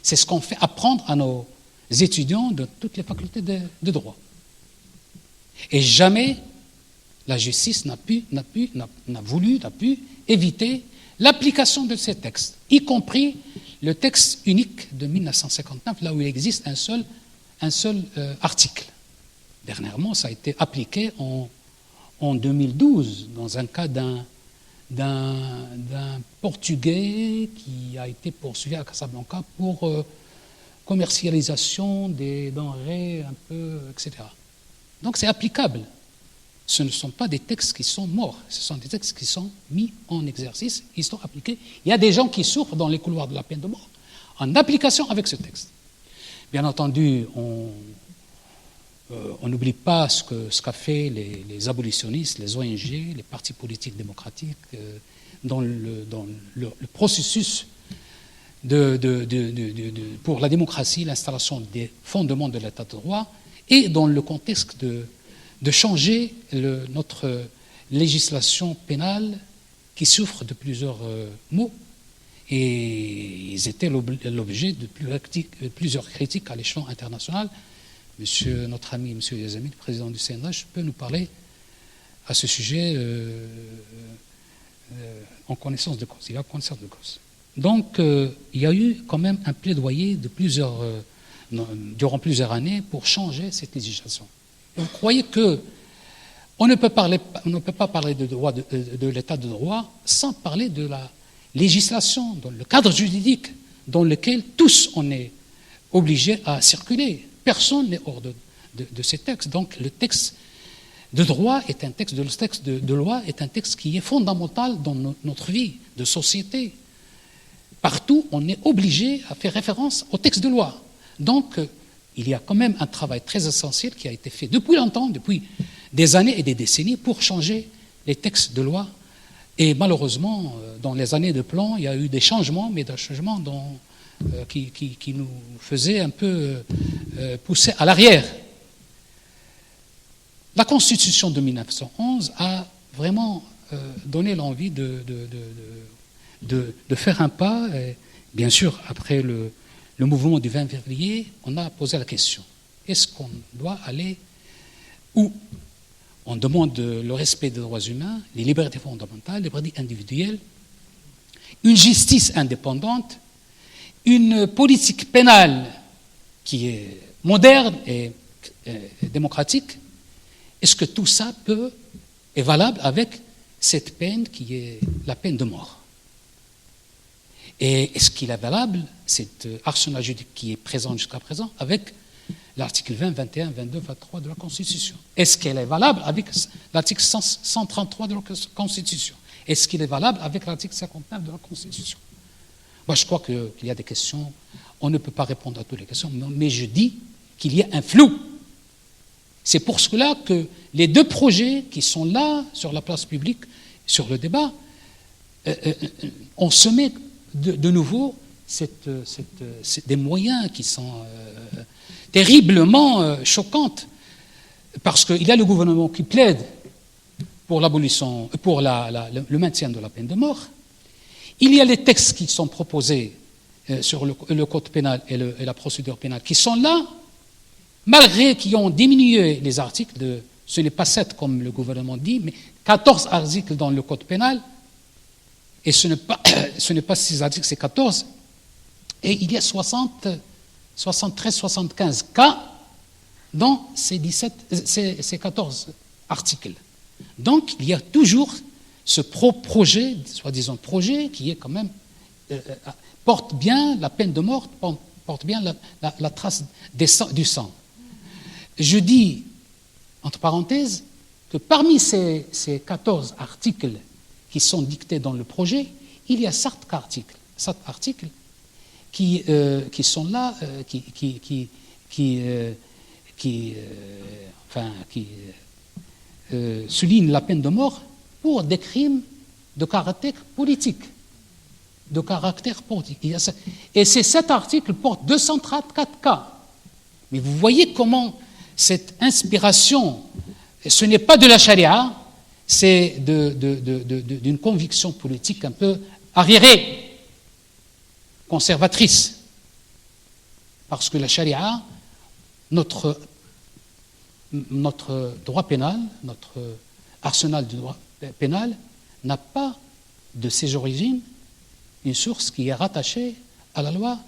C'est ce qu'on fait apprendre à nos étudiants de toutes les facultés de droit. Et jamais la justice n'a pu éviter l'application de ces textes, y compris le texte unique de 1959, là où il existe un seul article. Dernièrement, ça a été appliqué en 2012, dans un cas d'un Portugais qui a été poursuivi à Casablanca pour commercialisation des denrées un peu, etc. Donc c'est applicable. Ce ne sont pas des textes qui sont morts, ce sont des textes qui sont mis en exercice, qui sont appliqués. Il y a des gens qui souffrent dans les couloirs de la peine de mort en application avec ce texte. Bien entendu, on n'oublie pas ce qu'a fait les abolitionnistes, les ONG, les partis politiques démocratiques dans le processus pour la démocratie, l'installation des fondements de l'état de droit, et dans le contexte de changer notre législation pénale qui souffre de plusieurs maux. Et ils étaient l'objet de plusieurs critiques à l'échelon international. Notre ami, M. Yazami, le président du CNH, peut nous parler à ce sujet en connaissance de cause. Il a connaissance de cause. Donc, il y a eu quand même un plaidoyer durant plusieurs années pour changer cette législation. Et vous croyez qu'on ne peut pas parler de l'état de droit sans parler de la législation, dans le cadre juridique dans lequel tous on est obligés à circuler. Personne n'est hors de ces textes. Donc le texte de droit est un texte, le texte de loi est un texte qui est fondamental dans notre vie de société. Partout, on est obligé à faire référence au texte de loi. Donc, il y a quand même un travail très essentiel qui a été fait depuis longtemps, depuis des années et des décennies, pour changer les textes de loi. Et malheureusement, dans les années de plan, il y a eu des changements, mais des changements qui nous faisaient un peu pousser à l'arrière. La Constitution de 1911 a vraiment donné l'envie de faire un pas. Et bien sûr, après le mouvement du 20 février, on a posé la question. Est-ce qu'on doit aller où ? on demande le respect des droits humains, les libertés fondamentales, les libertés individuelles, une justice indépendante, une politique pénale qui est moderne et démocratique. Est-ce que tout ça est valable avec cette peine qui est la peine de mort? Et est-ce qu'il est valable, cet arsenal juridique qui est présent jusqu'à présent, avec l'article 20, 21, 22, 23 de la Constitution? Est-ce qu'elle est valable avec l'article 133 de la Constitution? Est-ce qu'il est valable avec l'article 59 de la Constitution? Moi, je crois qu'il y a des questions, on ne peut pas répondre à toutes les questions, mais je dis qu'il y a un flou. C'est pour cela que les deux projets qui sont là, sur la place publique, sur le débat, on se met de nouveau des moyens qui sont terriblement choquants, parce qu'il y a le gouvernement qui plaide pour l'abolition, pour le maintien de la peine de mort. Il y a les textes qui sont proposés sur le code pénal et la procédure pénale qui sont là, malgré qu'ils ont diminué les articles, ce n'est pas 7 comme le gouvernement dit, mais 14 articles dans le code pénal, et ce n'est pas 6 articles, c'est 14, et il y a 73, 75 cas dans ces 14 articles. Donc, il y a toujours ce projet, soi-disant projet, qui est quand même, porte bien la peine de mort, porte bien la trace du sang. Je dis, entre parenthèses, que parmi ces 14 articles qui sont dictés dans le projet, il y a 7 articles qui sont là, qui soulignent la peine de mort pour des crimes de caractère politique. Et ces 7 articles portent 234 cas. Mais vous voyez comment cette inspiration, ce n'est pas de la charia, c'est d'une conviction politique un peu arriérée, conservatrice. Parce que la charia, notre droit pénal, notre arsenal du droit pénal, n'a pas de ses origines une source qui est rattachée à la loi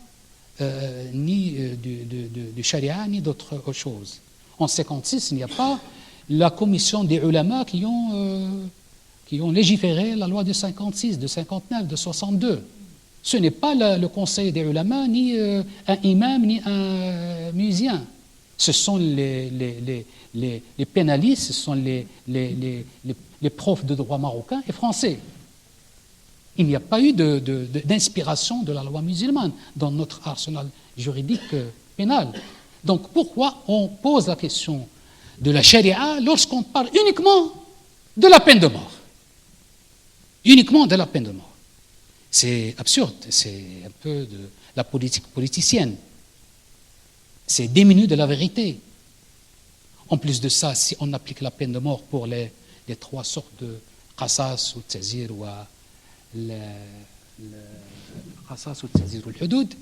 ni du charia, ni d'autres choses. En 1956, il n'y a pas la commission des ulama qui ont légiféré la loi de 56, de 59, de 62. Ce n'est pas le conseil des ulama, ni un imam, ni un muezzin. Ce sont les pénalistes, ce sont les profs de droit marocains et français. Il n'y a pas eu d'inspiration de la loi musulmane dans notre arsenal juridique pénal. Donc pourquoi on pose la question de la charia lorsqu'on parle uniquement de la peine de mort? Uniquement de la peine de mort. C'est absurde, c'est un peu de la politique politicienne. C'est déminu de la vérité. En plus de ça, si on applique la peine de mort pour les 3 sortes de qasas ou tazir ou qasas ou tazir ou l'hudud,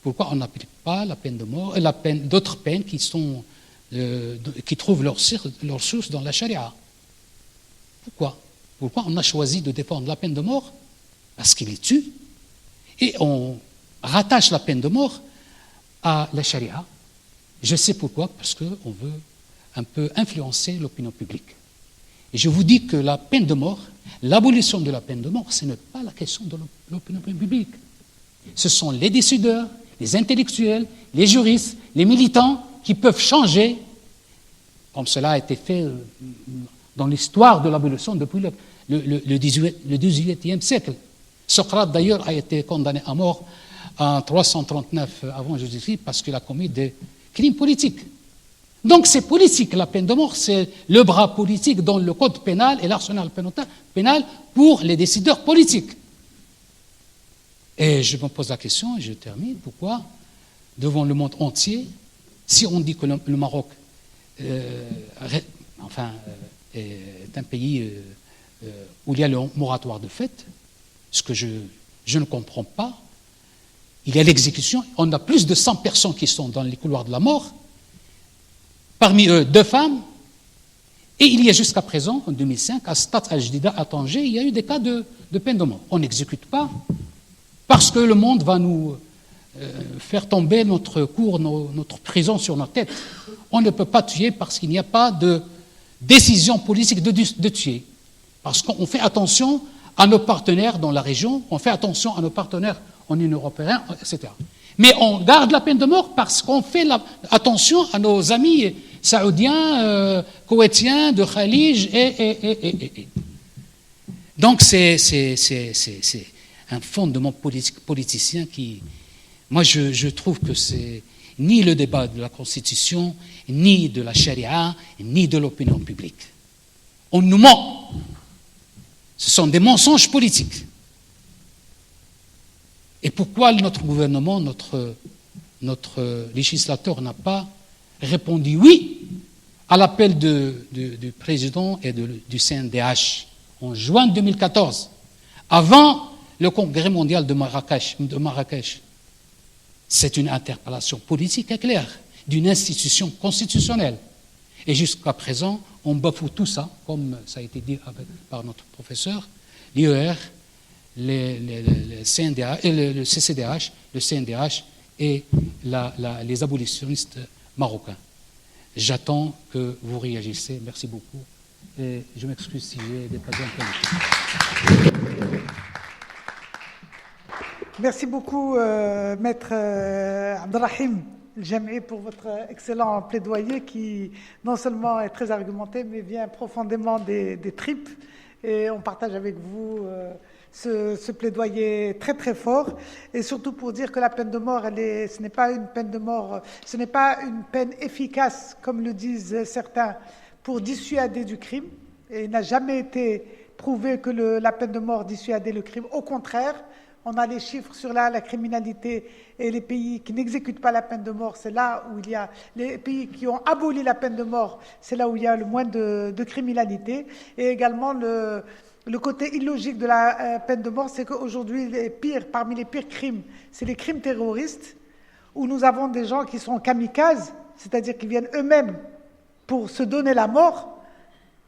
pourquoi on n'applique pas la peine de mort, d'autres peines qui trouvent leur source dans la charia? Pourquoi on a choisi de défendre la peine de mort? Parce qu'il les tue, et on rattache la peine de mort à la charia. Je sais pourquoi, parce qu'on veut un peu influencer l'opinion publique. Et je vous dis que la peine de mort, l'abolition de la peine de mort, ce n'est pas la question de l'opinion publique. Ce sont les décideurs, les intellectuels, les juristes, les militants qui peuvent changer, comme cela a été fait dans l'histoire de l'abolition depuis le XVIIIe siècle. Socrate, d'ailleurs, a été condamné à mort en 339 avant Jésus-Christ parce qu'il a commis des crimes politiques. Donc c'est politique, la peine de mort, c'est le bras politique dans le code pénal et l'arsenal pénal pour les décideurs politiques. Et je me pose la question, et je termine, pourquoi, devant le monde entier, si on dit que le Maroc est un pays où il y a le moratoire de fait, ce que je ne comprends pas, il y a l'exécution, on a plus de 100 personnes qui sont dans les couloirs de la mort, parmi eux 2 femmes, Et il y a jusqu'à présent, en 2005, à Stade Al-Jdida, à Tanger, il y a eu des cas de peine de mort. On n'exécute pas parce que le monde va nous faire tomber notre cour, notre prison sur nos têtes. On ne peut pas tuer parce qu'il n'y a pas de décision politique de tuer. Parce qu'on fait attention à nos partenaires dans la région, on fait attention à nos partenaires en Union européenne, etc. Mais on garde la peine de mort parce qu'on fait attention à nos amis saoudiens, koweïtiens, de Khalij, et. Donc c'est un fondement politicien qui... Moi, je trouve que c'est ni le débat de la Constitution, ni de la charia, ni de l'opinion publique. On nous ment. Ce sont des mensonges politiques. Et pourquoi notre gouvernement, notre législateur n'a pas répondu oui à l'appel du président et du CNDH en juin 2014, avant le congrès mondial de Marrakech. C'est une interpellation politique et claire d'une institution constitutionnelle. Et jusqu'à présent, on bafoue tout ça, comme ça a été dit par notre professeur, l'IER, le CCDH, le CNDH et les abolitionnistes marocains. J'attends que vous réagissez. Merci beaucoup. Et je m'excuse si j'ai dépassé un peu le temps. Merci beaucoup, Maître Abdelrahim Jam'i, pour votre excellent plaidoyer qui non seulement est très argumenté, mais vient profondément des tripes. Et on partage avec vous ce plaidoyer très très fort. Et surtout pour dire que la peine de mort, ce n'est pas une peine de mort, ce n'est pas une peine efficace, comme le disent certains, pour dissuader du crime. Et il n'a jamais été prouvé que la peine de mort dissuadait le crime. Au contraire, on a les chiffres sur la criminalité et les pays qui n'exécutent pas la peine de mort, c'est là où il y a les pays qui ont aboli la peine de mort, c'est là où il y a le moins de criminalité. Et également le côté illogique de la peine de mort, c'est qu'aujourd'hui, parmi les pires crimes, c'est les crimes terroristes, où nous avons des gens qui sont kamikazes, c'est-à-dire qui viennent eux-mêmes pour se donner la mort,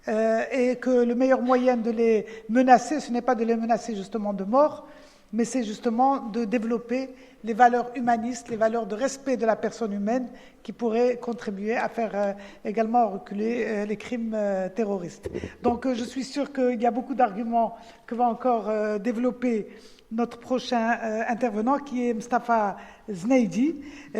et que le meilleur moyen de les menacer, ce n'est pas de les menacer justement de mort, mais c'est justement de développer les valeurs humanistes, les valeurs de respect de la personne humaine qui pourraient contribuer à faire également reculer les crimes terroristes. Donc je suis sûr qu'il y a beaucoup d'arguments que va encore développer notre prochain intervenant, qui est Mustafa Znaidi,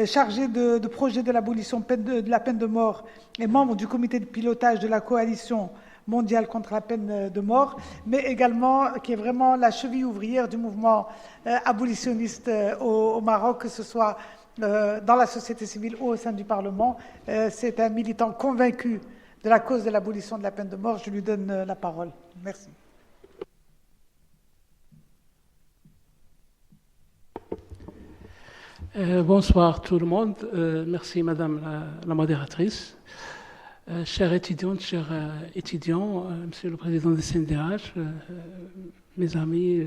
chargé de projet de l'abolition de la peine de mort et membre du comité de pilotage de la coalition mondiale contre la peine de mort, mais également qui est vraiment la cheville ouvrière du mouvement abolitionniste au Maroc, que ce soit dans la société civile ou au sein du Parlement. C'est un militant convaincu de la cause de l'abolition de la peine de mort. Je lui donne la parole. Merci. Bonsoir tout le monde. Merci Madame la modératrice. Chères étudiantes, chers étudiants, Monsieur le Président du CNDH, mes amis,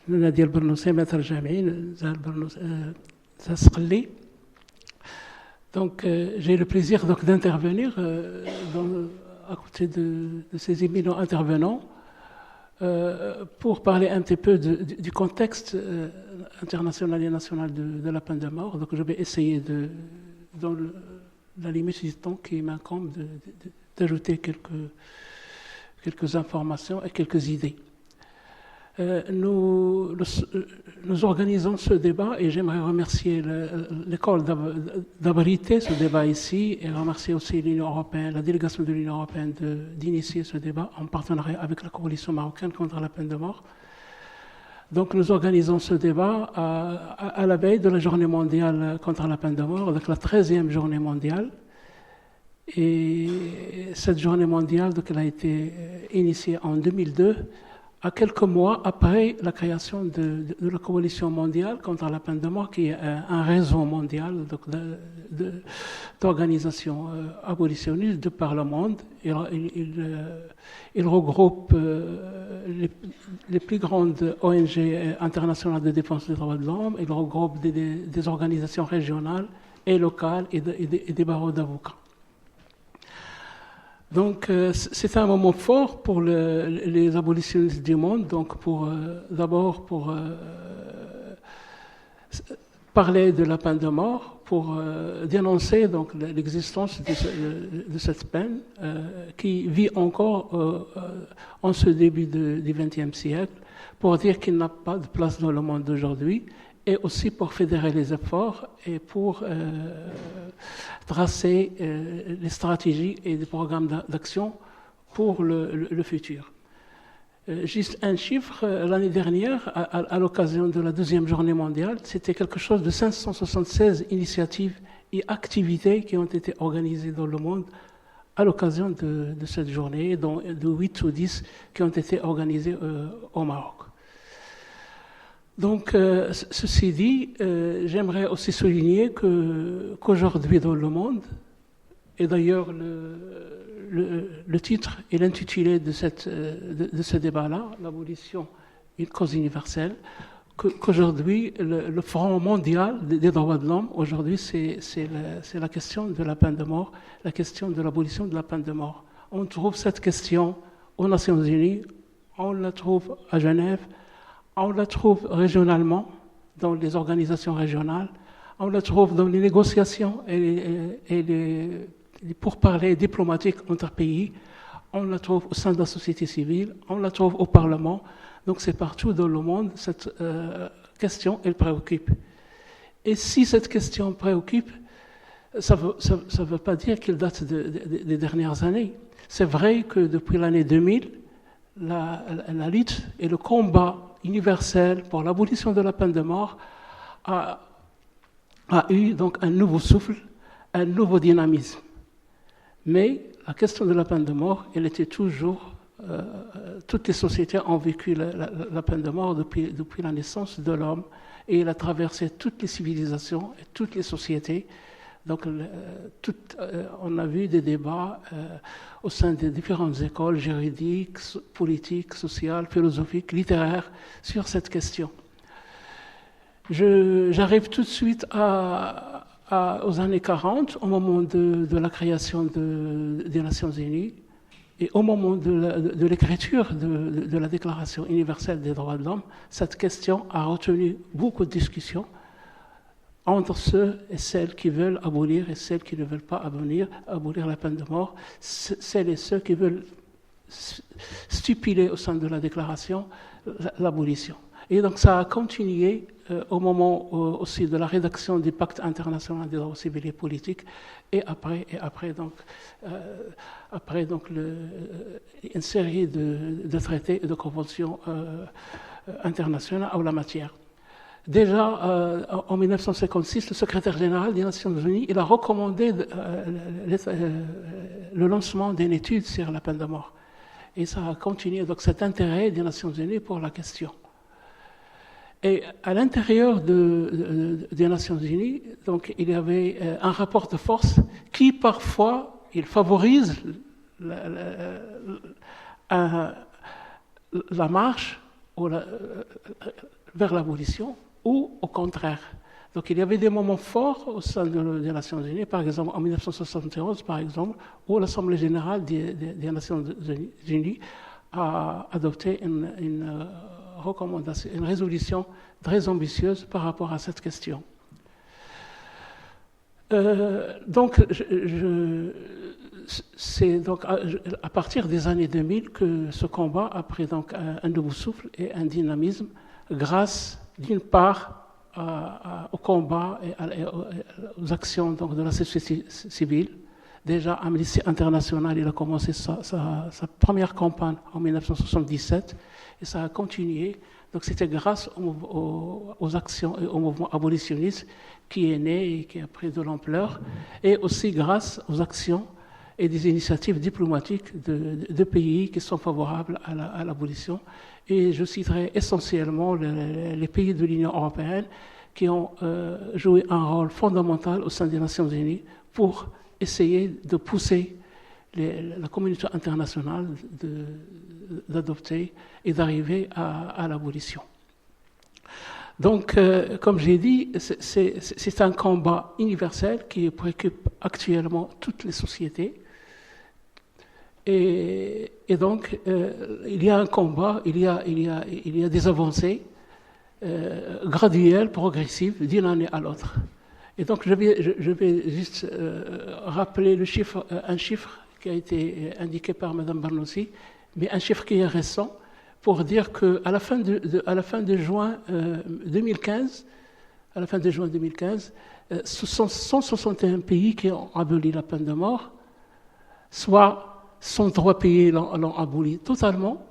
Nadia El-Bernoussi, Maître Jam'i, Zasqali. Donc, j'ai le plaisir d'intervenir à côté de ces éminents intervenants pour parler un petit peu du contexte international et national de la peine de mort. Donc, je vais essayer dans la limite du temps qui m'incombe d'ajouter quelques informations et quelques idées. Nous organisons ce débat et j'aimerais remercier l'école d'abriter ce débat ici et remercier aussi l'Union européenne, la délégation de l'Union européenne d'initier ce débat en partenariat avec la coalition marocaine contre la peine de mort. Donc nous organisons ce débat à la veille de la journée mondiale contre la peine de mort, donc la 13e journée mondiale. Et cette journée mondiale, donc, elle a été initiée en 2002, à quelques mois après la création de la coalition mondiale contre la peine de mort, qui est un réseau mondial d'organisations abolitionnistes de par le monde. Il regroupe les plus grandes ONG internationales de défense des droits de l'homme, il regroupe des organisations régionales et locales et des barreaux d'avocats. Donc, c'est un moment fort pour les abolitionnistes du monde. Donc, d'abord pour parler de la peine de mort, pour dénoncer donc l'existence de cette peine qui vit encore en ce début du XXe siècle, pour dire qu'il n'a pas de place dans le monde d'aujourd'hui, et aussi pour fédérer les efforts et pour tracer les stratégies et des programmes d'action pour le futur. Juste un chiffre, l'année dernière, à l'occasion de la 12e journée mondiale, c'était quelque chose de 576 initiatives et activités qui ont été organisées dans le monde à l'occasion de cette journée, dont de 8 ou 10 qui ont été organisées au Maroc. Donc, ceci dit, j'aimerais aussi souligner qu'aujourd'hui dans le monde, et d'ailleurs le titre et l'intitulé de ce débat-là, l'abolition, une cause universelle, qu'aujourd'hui le Front mondial des droits de l'homme, aujourd'hui c'est la question de la peine de mort, la question de l'abolition de la peine de mort. On trouve cette question aux Nations Unies, on la trouve à Genève, on la trouve régionalement, dans les organisations régionales, on la trouve dans les négociations et les pourparlers diplomatiques entre pays, on la trouve au sein de la société civile, on la trouve au Parlement. Donc c'est partout dans le monde, cette question, elle préoccupe. Et si cette question préoccupe, ça ne veut pas dire qu'elle date des dernières années. C'est vrai que depuis l'année 2000, la lutte et le combat universel pour l'abolition de la peine de mort a eu donc un nouveau souffle, un nouveau dynamisme. Mais la question de la peine de mort, elle était toujours... toutes les sociétés ont vécu la peine de mort depuis la naissance de l'homme, et elle a traversé toutes les civilisations et toutes les sociétés. Donc, on a vu des débats au sein des différentes écoles juridiques, politiques, sociales, philosophiques, littéraires sur cette question. J'arrive tout de suite aux années 40, au moment de la création des Nations Unies, et au moment de l'écriture de la Déclaration universelle des droits de l'homme, cette question a retenu beaucoup de discussions entre ceux et celles qui veulent abolir et celles qui ne veulent pas abolir la peine de mort, celles et ceux qui veulent stipuler au sein de la Déclaration l'abolition. Et donc ça a continué au moment aussi de la rédaction du Pacte international des droits civils et politiques, et après une série de traités et de conventions internationales en la matière. Déjà, en 1956, le secrétaire général des Nations Unies il a recommandé le lancement d'une étude sur la peine de mort. Et ça a continué, donc cet intérêt des Nations Unies pour la question. Et à l'intérieur des Nations Unies, donc, il y avait un rapport de force qui, parfois, il favorise la marche vers l'abolition, ou au contraire. Donc il y avait des moments forts au sein des Nations Unies, par exemple en 1971, par exemple, où l'Assemblée générale des Nations Unies a adopté une recommandation, une résolution très ambitieuse par rapport à cette question. C'est donc à partir des années 2000 que ce combat a pris donc un nouveau souffle et un dynamisme grâce, d'une part, au combat et aux actions donc, de la société civile. Déjà, Amnesty International, il a commencé sa première campagne en 1977 et ça a continué. Donc c'était grâce aux actions et au mouvement abolitionniste qui est né et qui a pris de l'ampleur, et aussi grâce aux actions et des initiatives diplomatiques de pays qui sont favorables à l'abolition. Et je citerai essentiellement les pays de l'Union européenne qui ont joué un rôle fondamental au sein des Nations Unies pour essayer de pousser la communauté internationale d'adopter et d'arriver à l'abolition. Donc, comme j'ai dit, c'est un combat universel qui préoccupe actuellement toutes les sociétés. Et donc, il y a un combat, il y a des avancées graduelles, progressives, d'une année à l'autre. Et donc, je vais juste rappeler un chiffre qui a été indiqué par Mme Barnossi, mais un chiffre qui est récent, pour dire qu'à la fin de juin 2015, ce sont 161 pays qui ont aboli la peine de mort, soit 103 pays l'ont aboli totalement,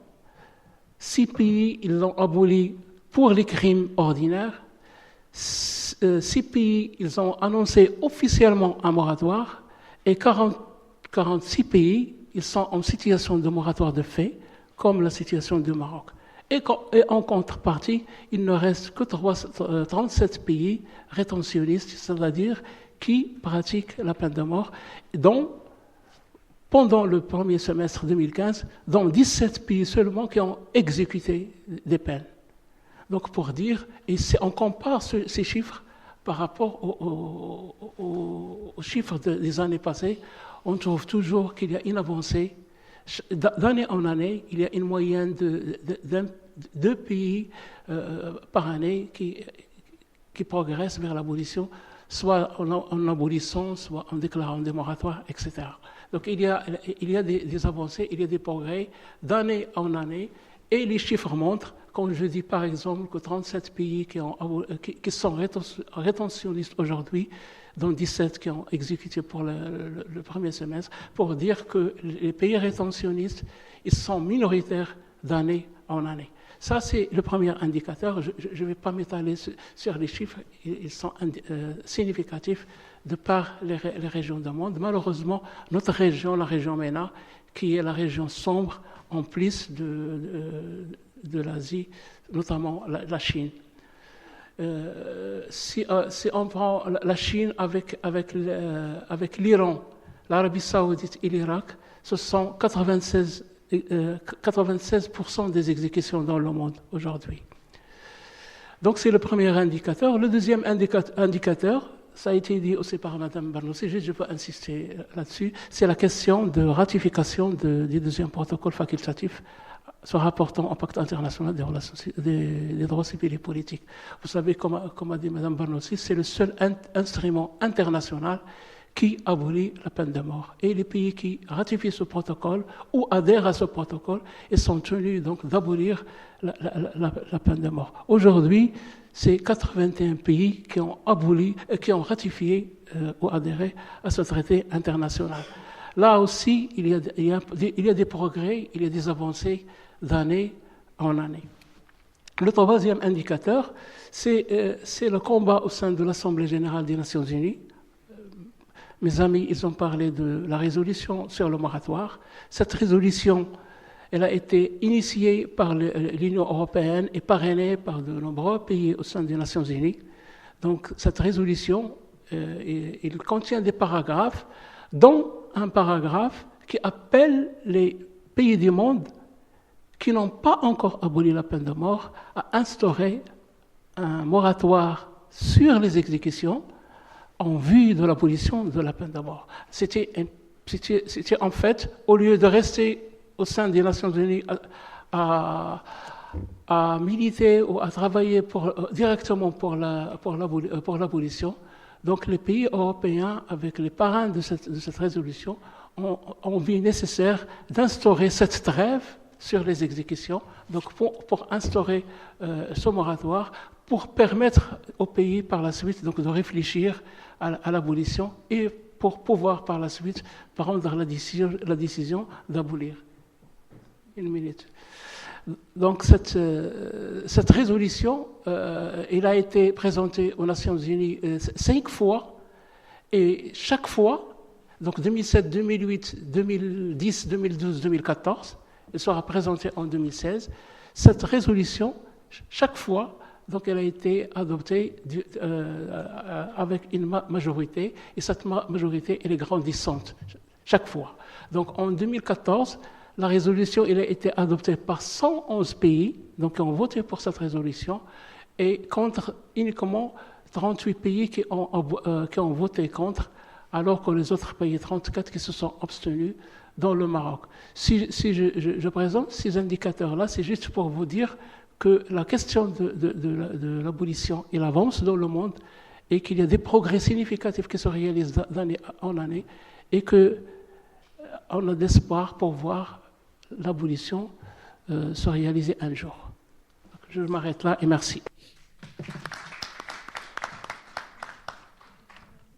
6 pays ils l'ont aboli pour les crimes ordinaires, 6 pays ils ont annoncé officiellement un moratoire, et 46 pays ils sont en situation de moratoire de fait, comme la situation du Maroc. Et en contrepartie, il ne reste que 37 pays rétentionnistes, c'est-à-dire qui pratiquent la peine de mort, dont, pendant le premier semestre 2015, dans 17 pays seulement qui ont exécuté des peines. Donc pour dire, et on compare ces chiffres par rapport aux chiffres des années passées, on trouve toujours qu'il y a une avancée. D'année en année, il y a une moyenne de 2 pays par année qui progressent vers l'abolition, soit en abolissant, soit en déclarant des moratoires, etc. Donc il y a des avancées, il y a des progrès d'année en année, et les chiffres montrent, comme je dis par exemple, que 37 pays qui sont rétentionnistes aujourd'hui, dont 17 qui ont exécuté pour le premier semestre, pour dire que les pays rétentionnistes, ils sont minoritaires d'année en année. Ça, c'est le premier indicateur. Je ne vais pas m'étaler sur les chiffres, ils sont significatifs de par les régions du monde. Malheureusement, notre région, la région MENA, qui est la région sombre, en plus de l'Asie, notamment la Chine. Si on prend la Chine avec l'Iran, l'Arabie Saoudite et l'Irak, ce sont 96% des exécutions dans le monde aujourd'hui. Donc c'est le premier indicateur. Le deuxième indicateur, ça a été dit aussi par Mme Barnossi, je peux insister là-dessus, c'est la question de ratification du deuxième protocole facultatif se rapportant au pacte international des droits civils et politiques. Vous savez, comme a dit Mme Barnossi, c'est le seul instrument international qui abolit la peine de mort. Et les pays qui ratifient ce protocole ou adhèrent à ce protocole, ils sont tenus donc d'abolir la peine de mort. Aujourd'hui, c'est 81 pays qui ont ratifié ou adhéré à ce traité international. Là aussi, il y a des progrès, il y a des avancées d'année en année. Le troisième indicateur, c'est le combat au sein de l'Assemblée générale des Nations unies. Mes amis, ils ont parlé de la résolution sur le moratoire. Cette résolution, elle a été initiée par l'Union européenne et parrainée par de nombreux pays au sein des Nations unies. Donc, cette résolution, il contient des paragraphes, dont un paragraphe qui appelle les pays du monde qui n'ont pas encore aboli la peine de mort à instaurer un moratoire sur les exécutions en vue de l'abolition de la peine de mort. C'était en fait, au lieu de rester au sein des Nations Unies à militer ou à travailler directement pour l'abolition, donc les pays européens, avec les parrains de cette résolution, ont vu nécessaire d'instaurer cette trêve sur les exécutions, donc pour instaurer ce moratoire, pour permettre aux pays par la suite donc, de réfléchir à l'abolition et pour pouvoir par la suite prendre la décision d'abolir. Une minute. Donc cette résolution, elle a été présentée aux Nations Unies 5 fois, et chaque fois, donc 2007, 2008, 2010, 2012, 2014, elle sera présentée en 2016. Cette résolution, chaque fois, donc elle a été adoptée avec une majorité, et cette majorité, elle est grandissante chaque fois. Donc en 2014, la résolution elle a été adoptée par 111 pays, donc qui ont voté pour cette résolution, et contre uniquement 38 pays qui ont voté contre, alors que les autres pays, 34, qui se sont abstenus dans le Maroc. Si je présente ces indicateurs-là, c'est juste pour vous dire que la question de l'abolition, il avance dans le monde et qu'il y a des progrès significatifs qui se réalisent d'année en année et qu'on a d'espoir pour voir l'abolition se réaliser un jour. Je m'arrête là et merci.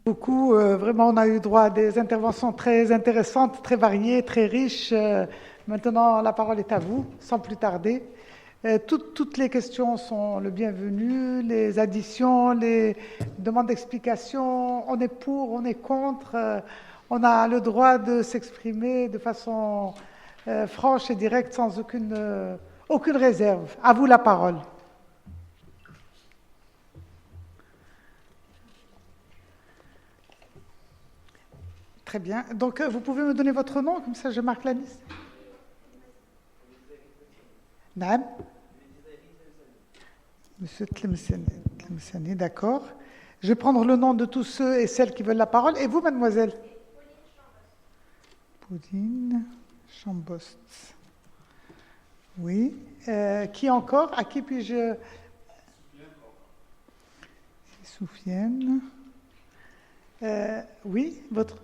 Beaucoup, vraiment, on a eu droit à des interventions très intéressantes, très variées, très riches. Maintenant, la parole est à vous, sans plus tarder. Toutes les questions sont le bienvenu, les additions, les demandes d'explication, on est pour, on est contre, on a le droit de s'exprimer de façon franche et directe, sans aucune réserve. À vous la parole. Très bien. Donc, vous pouvez me donner votre nom, comme ça je marque la liste. Naam. Monsieur Tlemceni, d'accord. Je vais prendre le nom de tous ceux et celles qui veulent la parole. Et vous, mademoiselle? Pauline Chambost. Oui. Qui encore? À qui puis-je... Soufiane. Oui, votre...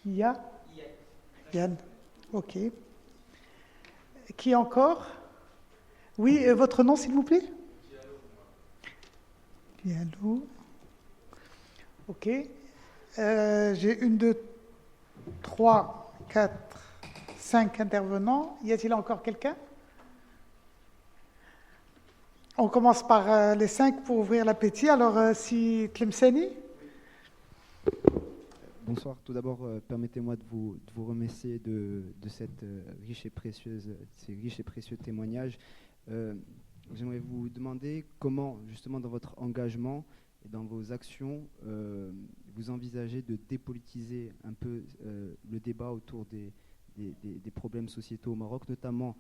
Yann. Ok. Qui encore? Oui, votre nom, s'il vous plaît? Diallo. Ok. J'ai 1, 2, 3, 4, 5 intervenants. Y a-t-il encore quelqu'un? On commence par les 5 pour ouvrir l'appétit. Alors, si Tlemceni? Bonsoir. Tout d'abord, permettez-moi de vous remercier de cette ces riches et précieux témoignages. J'aimerais vous demander comment, justement, dans votre engagement et dans vos actions, vous envisagez de dépolitiser un peu le débat autour des problèmes sociétaux au Maroc, notamment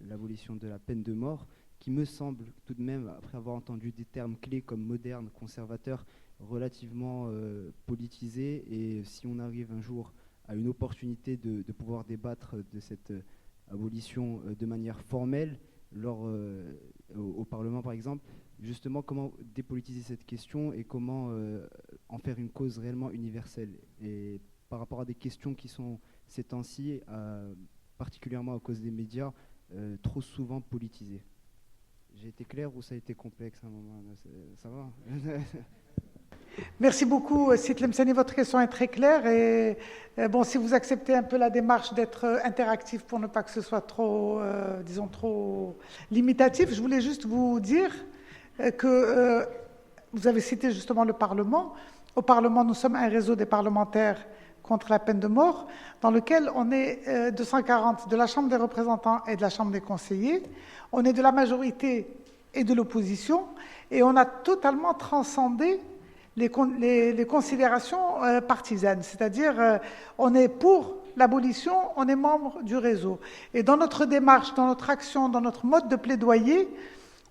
l'abolition de la peine de mort, qui me semble tout de même, après avoir entendu des termes clés comme moderne, conservateur, relativement politisé, et si on arrive un jour à une opportunité de pouvoir débattre de cette abolition de manière formelle au Parlement par exemple, justement comment dépolitiser cette question et comment en faire une cause réellement universelle, et par rapport à des questions qui sont ces temps-ci, particulièrement à cause des médias, trop souvent politisées. J'ai été clair ou ça a été complexe à un moment? Ça va? Merci beaucoup, Tlemceni. Votre question est très claire. Et bon, si vous acceptez un peu la démarche d'être interactif pour ne pas que ce soit trop, disons, trop limitatif, je voulais juste vous dire que vous avez cité justement le Parlement. Au Parlement, nous sommes un réseau des parlementaires contre la peine de mort, dans lequel on est 240 de la Chambre des représentants et de la Chambre des conseillers. On est de la majorité et de l'opposition, et on a totalement transcendé les considérations partisanes, c'est-à-dire on est pour l'abolition, on est membre du réseau. Et dans notre démarche, dans notre action, dans notre mode de plaidoyer,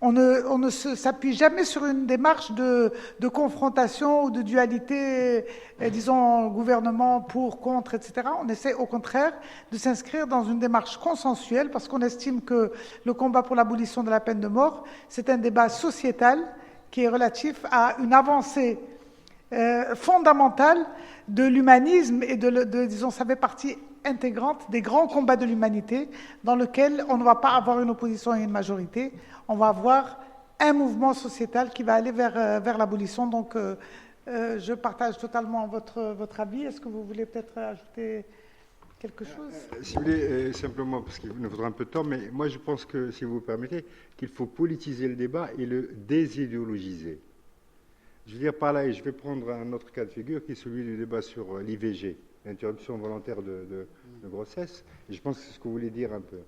on ne s'appuie jamais sur une démarche de confrontation ou de dualité, disons, gouvernement pour, contre, etc. On essaie au contraire de s'inscrire dans une démarche consensuelle, parce qu'on estime que le combat pour l'abolition de la peine de mort, c'est un débat sociétal qui est relatif à une avancée fondamentale de l'humanisme et disons, ça fait partie intégrante des grands combats de l'humanité, dans lequel on ne va pas avoir une opposition et une majorité, on va avoir un mouvement sociétal qui va aller vers l'abolition. Donc, je partage totalement votre avis. Est-ce que vous voulez peut-être ajouter quelque chose? Si vous voulez, simplement, parce qu'il nous faudra un peu de temps, mais moi je pense que, si vous permettez, qu'il faut politiser le débat et le désidéologiser. Je veux dire par là, et je vais prendre un autre cas de figure, qui est celui du débat sur l'IVG, l'interruption volontaire de grossesse, et je pense que c'est ce que vous voulez dire un peu.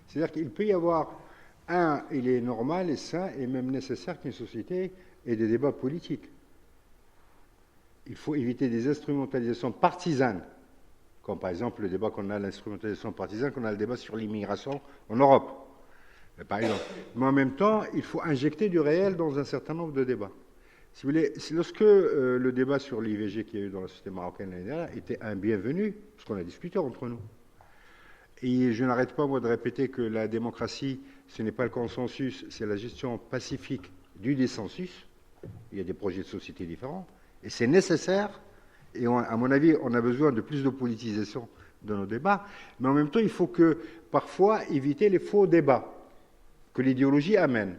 C'est-à-dire qu'il peut y avoir, il est normal et sain et même nécessaire qu'une société ait des débats politiques. Il faut éviter des instrumentalisations partisanes, comme par exemple le débat qu'on a, l'instrumentalisation partisane, qu'on a le débat sur l'immigration en Europe, par exemple. Mais en même temps, il faut injecter du réel dans un certain nombre de débats. Si vous voulez, lorsque le débat sur l'IVG qu'il y a eu dans la société marocaine l'année dernière était un bienvenu, parce qu'on a discuté entre nous. Et je n'arrête pas, moi, de répéter que la démocratie, ce n'est pas le consensus, c'est la gestion pacifique du dissensus. Il y a des projets de société différents. Et c'est nécessaire. Et à mon avis, on a besoin de plus de politisation de nos débats. Mais en même temps, il faut que, parfois, éviter les faux débats que l'idéologie amène.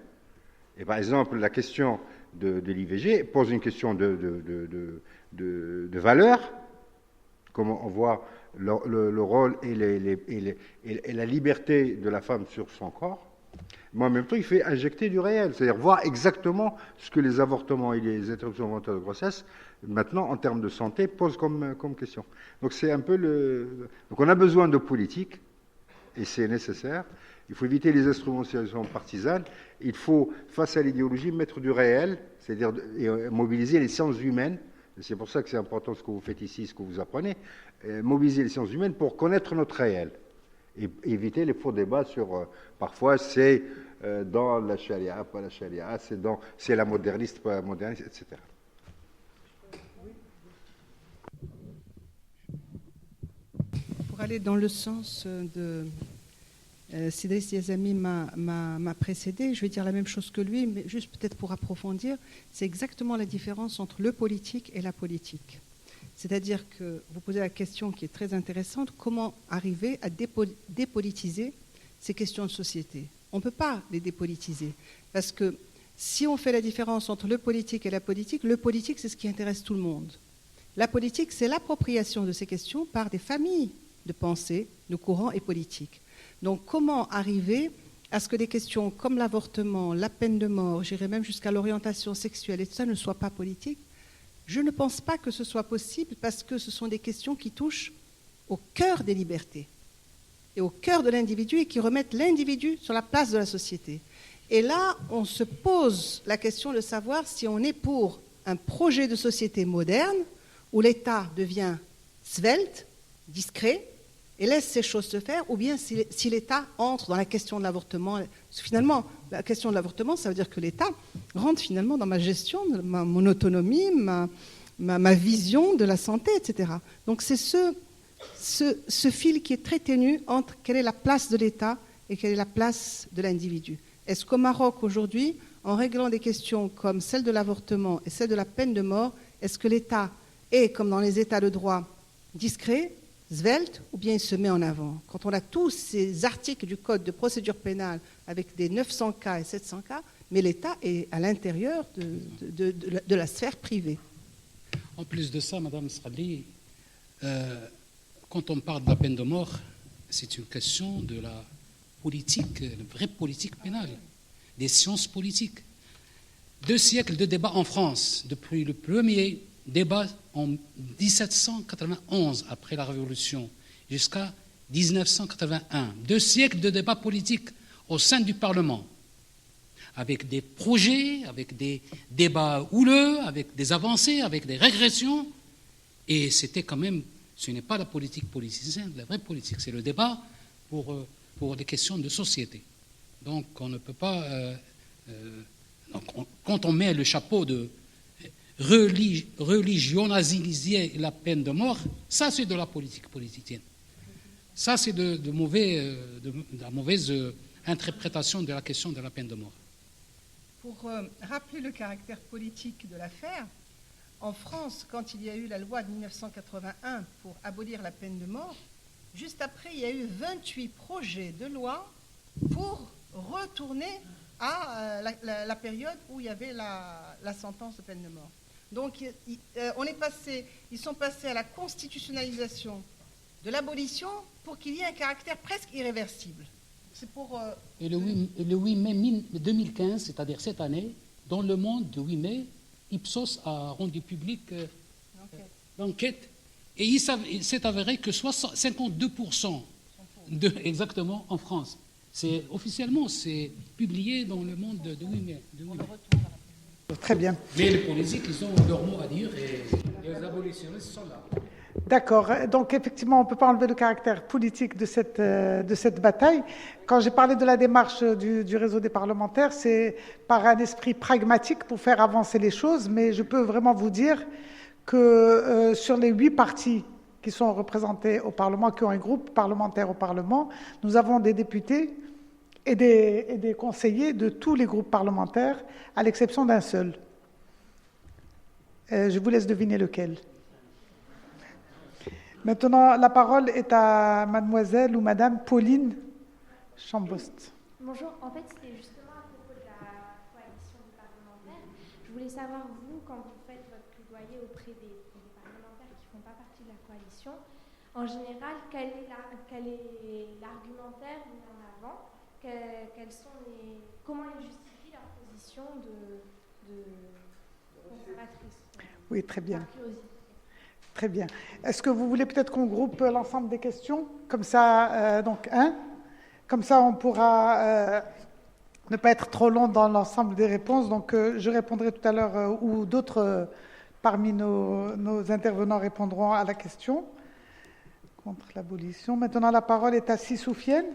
Et par exemple, la question de l'IVG pose une question de valeur, comme on voit le rôle et la liberté de la femme sur son corps. Mais en même temps, il fait injecter du réel, c'est-à-dire voir exactement ce que les avortements et les interruptions volontaires de grossesse, maintenant, en termes de santé, posent comme question. Donc c'est un peu Donc on a besoin de politique, et c'est nécessaire. Il faut éviter les instrumentalisations partisanes. Il faut, face à l'idéologie, mettre du réel, c'est-à-dire mobiliser les sciences humaines. C'est pour ça que c'est important ce que vous faites ici, ce que vous apprenez. Mobiliser les sciences humaines pour connaître notre réel. Et éviter les faux débats sur, parfois, c'est dans la charia, pas la charia, c'est la moderniste, pas la moderniste, etc. Pour aller dans le sens de... Sidris Yazami m'a précédé, je vais dire la même chose que lui, mais juste peut-être pour approfondir, c'est exactement la différence entre le politique et la politique. C'est-à-dire que vous posez la question qui est très intéressante, comment arriver à dépolitiser ces questions de société? On ne peut pas les dépolitiser, parce que si on fait la différence entre le politique et la politique, le politique c'est ce qui intéresse tout le monde. La politique c'est l'appropriation de ces questions par des familles de pensée, de courants et politiques. Donc comment arriver à ce que des questions comme l'avortement, la peine de mort, j'irais même jusqu'à l'orientation sexuelle et tout ça ne soient pas politiques? Je ne pense pas que ce soit possible parce que ce sont des questions qui touchent au cœur des libertés et au cœur de l'individu et qui remettent l'individu sur la place de la société. Et là, on se pose la question de savoir si on est pour un projet de société moderne où l'État devient svelte, discret, et laisse ces choses se faire, ou bien si l'État entre dans la question de l'avortement. Finalement, la question de l'avortement, ça veut dire que l'État rentre finalement dans ma gestion, mon autonomie, ma vision de la santé, etc. Donc c'est ce fil qui est très ténu entre quelle est la place de l'État et quelle est la place de l'individu. Est-ce qu'au Maroc, aujourd'hui, en réglant des questions comme celle de l'avortement et celle de la peine de mort, est-ce que l'État est, comme dans les États de droit, discret, svelte, ou bien il se met en avant? Quand on a tous ces articles du Code de procédure pénale avec des 900 cas et 700 cas, mais l'État est à l'intérieur de la sphère privée. En plus de ça, Madame Sradli, quand on parle de la peine de mort, c'est une question de la politique, la vraie politique pénale, des sciences politiques. 2 siècles de débats en France, depuis le premier débat en 1791, après la Révolution, jusqu'à 1981. 2 siècles de débats politiques au sein du Parlement, avec des projets, avec des débats houleux, avec des avancées, avec des régressions. Et c'était quand même, ce n'est pas la politique politicienne, la vraie politique, c'est le débat pour des questions de société. Donc on ne peut pas... quand on met le chapeau de religionnaliser la peine de mort, ça c'est de la politique politicienne. Ça c'est de la mauvaise interprétation de la question de la peine de mort. Pour rappeler le caractère politique de l'affaire, en France, quand il y a eu la loi de 1981 pour abolir la peine de mort, juste après, il y a eu 28 projets de loi pour retourner à la période où il y avait la sentence de peine de mort. Donc, ils sont passés à la constitutionnalisation de l'abolition pour qu'il y ait un caractère presque irréversible. C'est pour... Et le 8 mai 2015, c'est-à-dire cette année, dans Le Monde, le 8 mai, Ipsos a rendu public l'enquête. Et il s'est avéré que 52% exactement en France. Officiellement, c'est publié dans Le Monde de 8 mai. Très bien. Mais les politiques, ils ont leur mot à dire et les abolitionnistes sont là. D'accord. Donc, effectivement, on ne peut pas enlever le caractère politique de cette bataille. Quand j'ai parlé de la démarche du réseau des parlementaires, c'est par un esprit pragmatique pour faire avancer les choses, mais je peux vraiment vous dire que sur les 8 partis qui sont représentés au Parlement, qui ont un groupe parlementaire au Parlement, nous avons des députés et des conseillers de tous les groupes parlementaires, à l'exception d'un seul. Je vous laisse deviner lequel. Maintenant, la parole est à mademoiselle ou madame Pauline Chambost. Bonjour, en fait c'était justement à propos de la coalition des parlementaires. Je voulais savoir, vous, quand vous faites votre plaidoyer auprès des parlementaires qui ne font pas partie de la coalition, en général, quel est l'argumentaire mis en avant, comment ils justifient leur position de conservatrice? Oui, très bien. Par curiosité. Très bien. Est-ce que vous voulez peut-être qu'on groupe l'ensemble des questions? Comme ça, comme ça, on pourra ne pas être trop long dans l'ensemble des réponses. Donc, je répondrai tout à l'heure, ou d'autres parmi nos intervenants répondront à la question. Contre l'abolition. Maintenant, la parole est à Soufiane.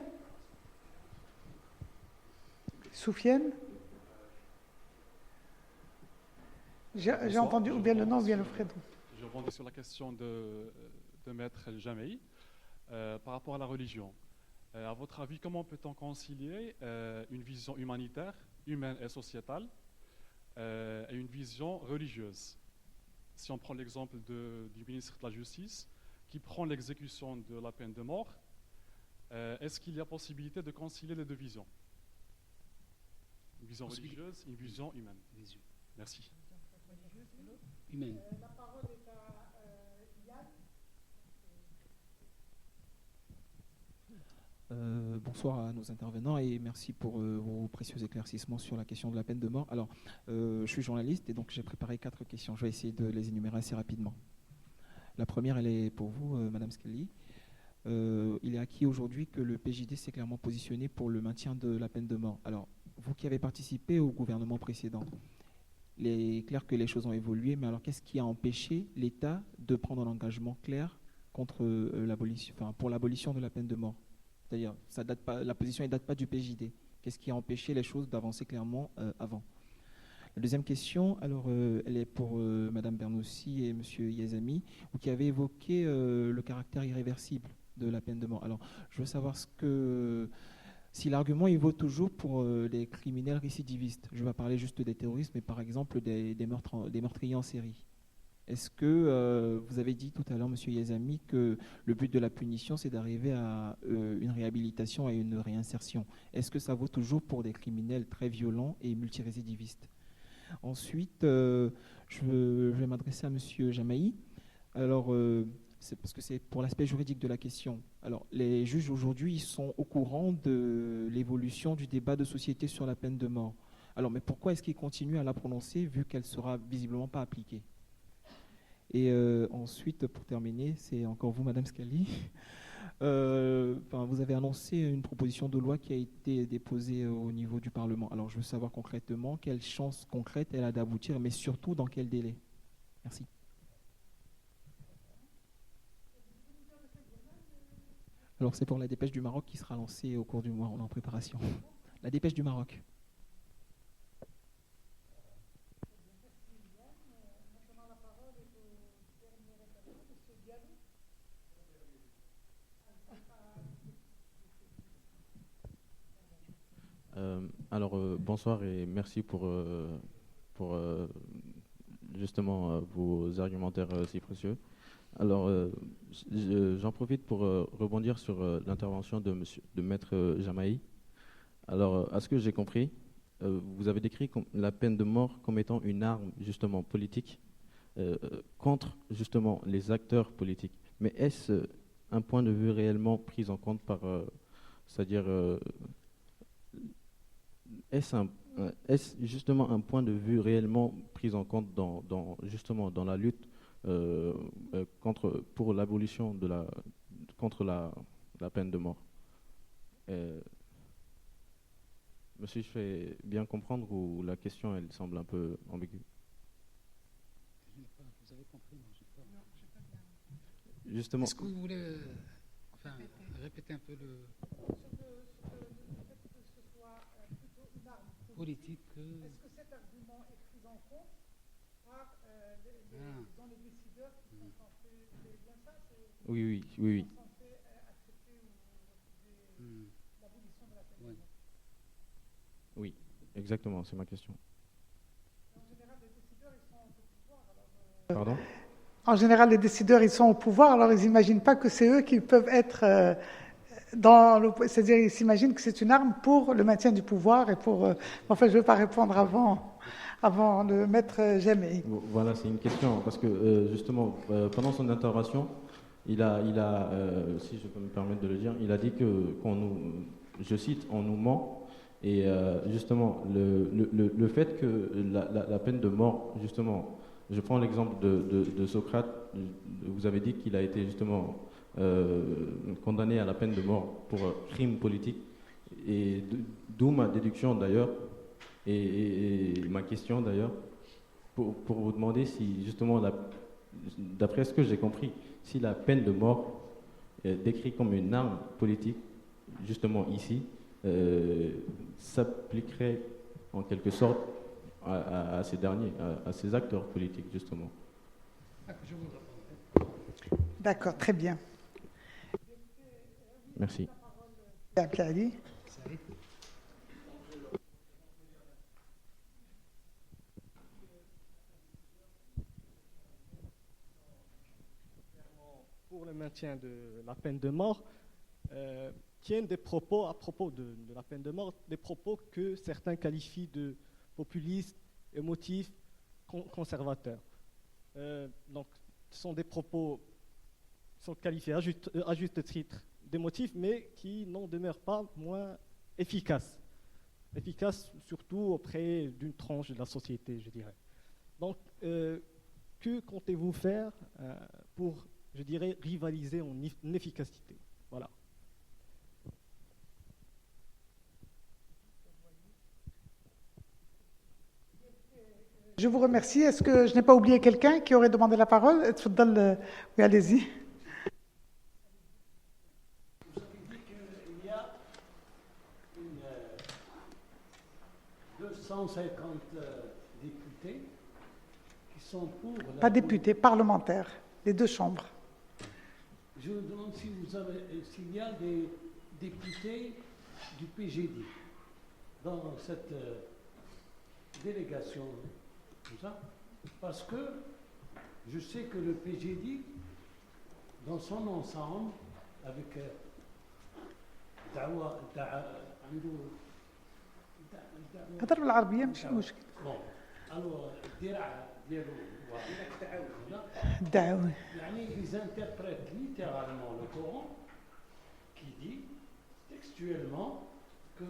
Soufiane? J'ai entendu ou bien le nom ou bien le prénom. Je rebondis sur la question de Maître El Jamaï par rapport à la religion. À votre avis, comment peut-on concilier une vision humanitaire, humaine et sociétale, et une vision religieuse? Si on prend l'exemple du ministre de la Justice, qui prend l'exécution de la peine de mort, est-ce qu'il y a possibilité de concilier les deux visions? Une vision religieuse et une vision humaine. Merci. Humaine. La parole est à Yann. Bonsoir à nos intervenants et merci pour vos précieux éclaircissements sur la question de la peine de mort. Alors, je suis journaliste et donc j'ai préparé 4 questions. Je vais essayer de les énumérer assez rapidement. La première, elle est pour vous, Madame Skelly. Il est acquis aujourd'hui que le PJD s'est clairement positionné pour le maintien de la peine de mort. Alors, vous qui avez participé au gouvernement précédent, il est clair que les choses ont évolué, mais alors qu'est-ce qui a empêché l'État de prendre un engagement clair contre pour l'abolition de la peine de mort? C'est-à-dire, la position ne date pas du PJD. Qu'est-ce qui a empêché les choses d'avancer clairement avant? La deuxième question, alors, elle est pour Madame Bernoussi et Monsieur Yazami, vous qui avez évoqué le caractère irréversible de la peine de mort. Alors, je veux savoir si l'argument il vaut toujours pour les criminels récidivistes. Je ne vais pas parler juste des terroristes, mais par exemple des meurtriers en série. Est-ce que vous avez dit tout à l'heure, Monsieur Yazami, que le but de la punition, c'est d'arriver à une réhabilitation et une réinsertion? Est-ce que ça vaut toujours pour des criminels très violents et multirécidivistes? Ensuite, je vais m'adresser à Monsieur Jamaï. Alors, c'est parce que c'est pour l'aspect juridique de la question. Alors, les juges aujourd'hui, ils sont au courant de l'évolution du débat de société sur la peine de mort. Alors, mais pourquoi est-ce qu'ils continuent à la prononcer vu qu'elle ne sera visiblement pas appliquée? Et ensuite, pour terminer, c'est encore vous, Madame Scali. Vous avez annoncé une proposition de loi qui a été déposée au niveau du Parlement. Alors, je veux savoir concrètement quelle chance concrète elle a d'aboutir, mais surtout dans quel délai. Merci. Alors, c'est pour la dépêche du Maroc qui sera lancée au cours du mois. On est en préparation. La dépêche du Maroc. Bonsoir et merci pour justement vos argumentaires si précieux. Alors, j'en profite pour rebondir sur l'intervention de Maître Jamaï. Alors, à ce que j'ai compris, vous avez décrit la peine de mort comme étant une arme justement politique contre justement les acteurs politiques. Mais est-ce un point de vue réellement pris en compte par, c'est-à-dire, est-ce justement un point de vue réellement pris en compte justement dans la lutte pour l'abolition contre la peine de mort? Me suis-je fait bien comprendre ou la question elle semble un peu ambiguë? Vous avez compris, non, j'ai pas. justement. Est-ce que vous voulez répéter un peu le politique Est-ce que cet argument est pris en compte par les décideurs qui sont censés, c'est bien ça, Oui. censés accepter ou refuser l'abolition de la peine de mort? Oui, exactement, c'est ma question. En général, les décideurs, ils sont au pouvoir. Pardon? En général, les décideurs, ils sont au pouvoir, alors ils n'imaginent pas que c'est eux qui peuvent être c'est-à-dire, ils s'imaginent que c'est une arme pour le maintien du pouvoir et pour... Enfin, je ne vais pas répondre avant de mettre Jamei. Voilà, c'est une question, parce que justement, pendant son intervention, il a si je peux me permettre de le dire, il a dit qu'on nous, je cite, on nous ment, et justement, le fait que la peine de mort, justement, je prends l'exemple de Socrate, vous avez dit qu'il a été justement condamné à la peine de mort pour crime politique, et d'où ma déduction d'ailleurs, et ma question d'ailleurs, pour vous demander si justement, d'après ce que j'ai compris, si la peine de mort est décrite comme une arme politique, justement ici, s'appliquerait en quelque sorte à ces derniers, à ces acteurs politiques justement. D'accord, très bien. Merci. Pour le maintien de la peine de mort, tiennent des propos à propos de la peine de mort, des propos que certains qualifient de populistes, émotifs, conservateurs. Donc, ce sont des propos qui sont qualifiés à juste titre d'émotifs, mais qui n'en demeurent pas moins efficaces. Efficaces surtout auprès d'une tranche de la société, je dirais. Donc, que comptez-vous faire pour, je dirais, rivaliser en efficacité? Voilà. Je vous remercie. Est-ce que je n'ai pas oublié quelqu'un qui aurait demandé la parole? Oui, allez-y. Vous avez dit qu'il y a 250 députés qui sont pour... Pas députés, parlementaires, les deux chambres. Je me demande s'il y a des députés du PGD dans cette délégation, tout ça, parce que je sais que le PGD, dans son ensemble, avec هذا بالعربية مش مشكلة. alors الدرع ديالو الدعوة. يعني ils interprètent littéralement le Coran qui dit textuellement que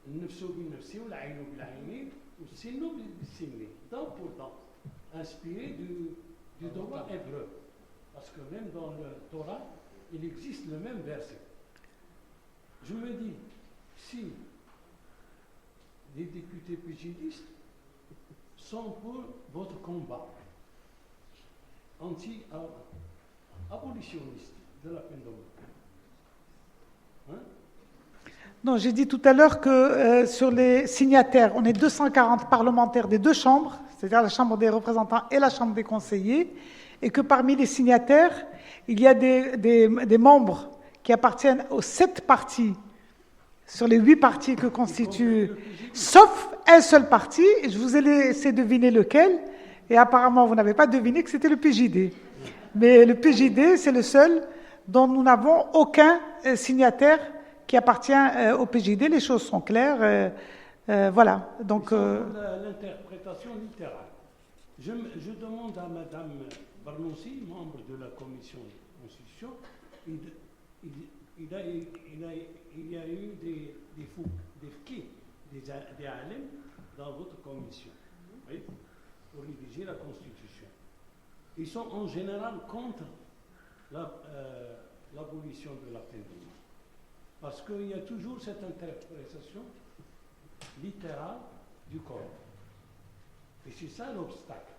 النفس بالنفس والعين بالعين والسن بالسن, dent pour dent, inspiré du droit hébreu. Parce que même dans le Torah, il existe le même verset. Je me dis, si les députés pugidistes sont pour votre combat anti-abolitionniste de la peine de mort, hein? Non, j'ai dit tout à l'heure que sur les signataires, on est 240 parlementaires des deux chambres, c'est-à-dire la Chambre des représentants et la Chambre des conseillers, et que parmi les signataires, il y a des membres qui appartiennent aux 7 partis, sur les 8 partis que constituent, sauf un seul parti, et je vous ai laissé deviner lequel, et apparemment vous n'avez pas deviné que c'était le PJD. Mais le PJD, c'est le seul dont nous n'avons aucun signataire qui appartient au PJD. Les choses sont claires. Voilà. Donc, l'interprétation littérale. Je demande à Mme Barnoussi, membre de la commission de constitution, il y a eu des alem dans votre commission, oui, pour rédiger la constitution. Ils sont en général contre l'abolition de la peine de mort. Parce qu'il y a toujours cette interprétation littérale du Coran. Et c'est ça l'obstacle.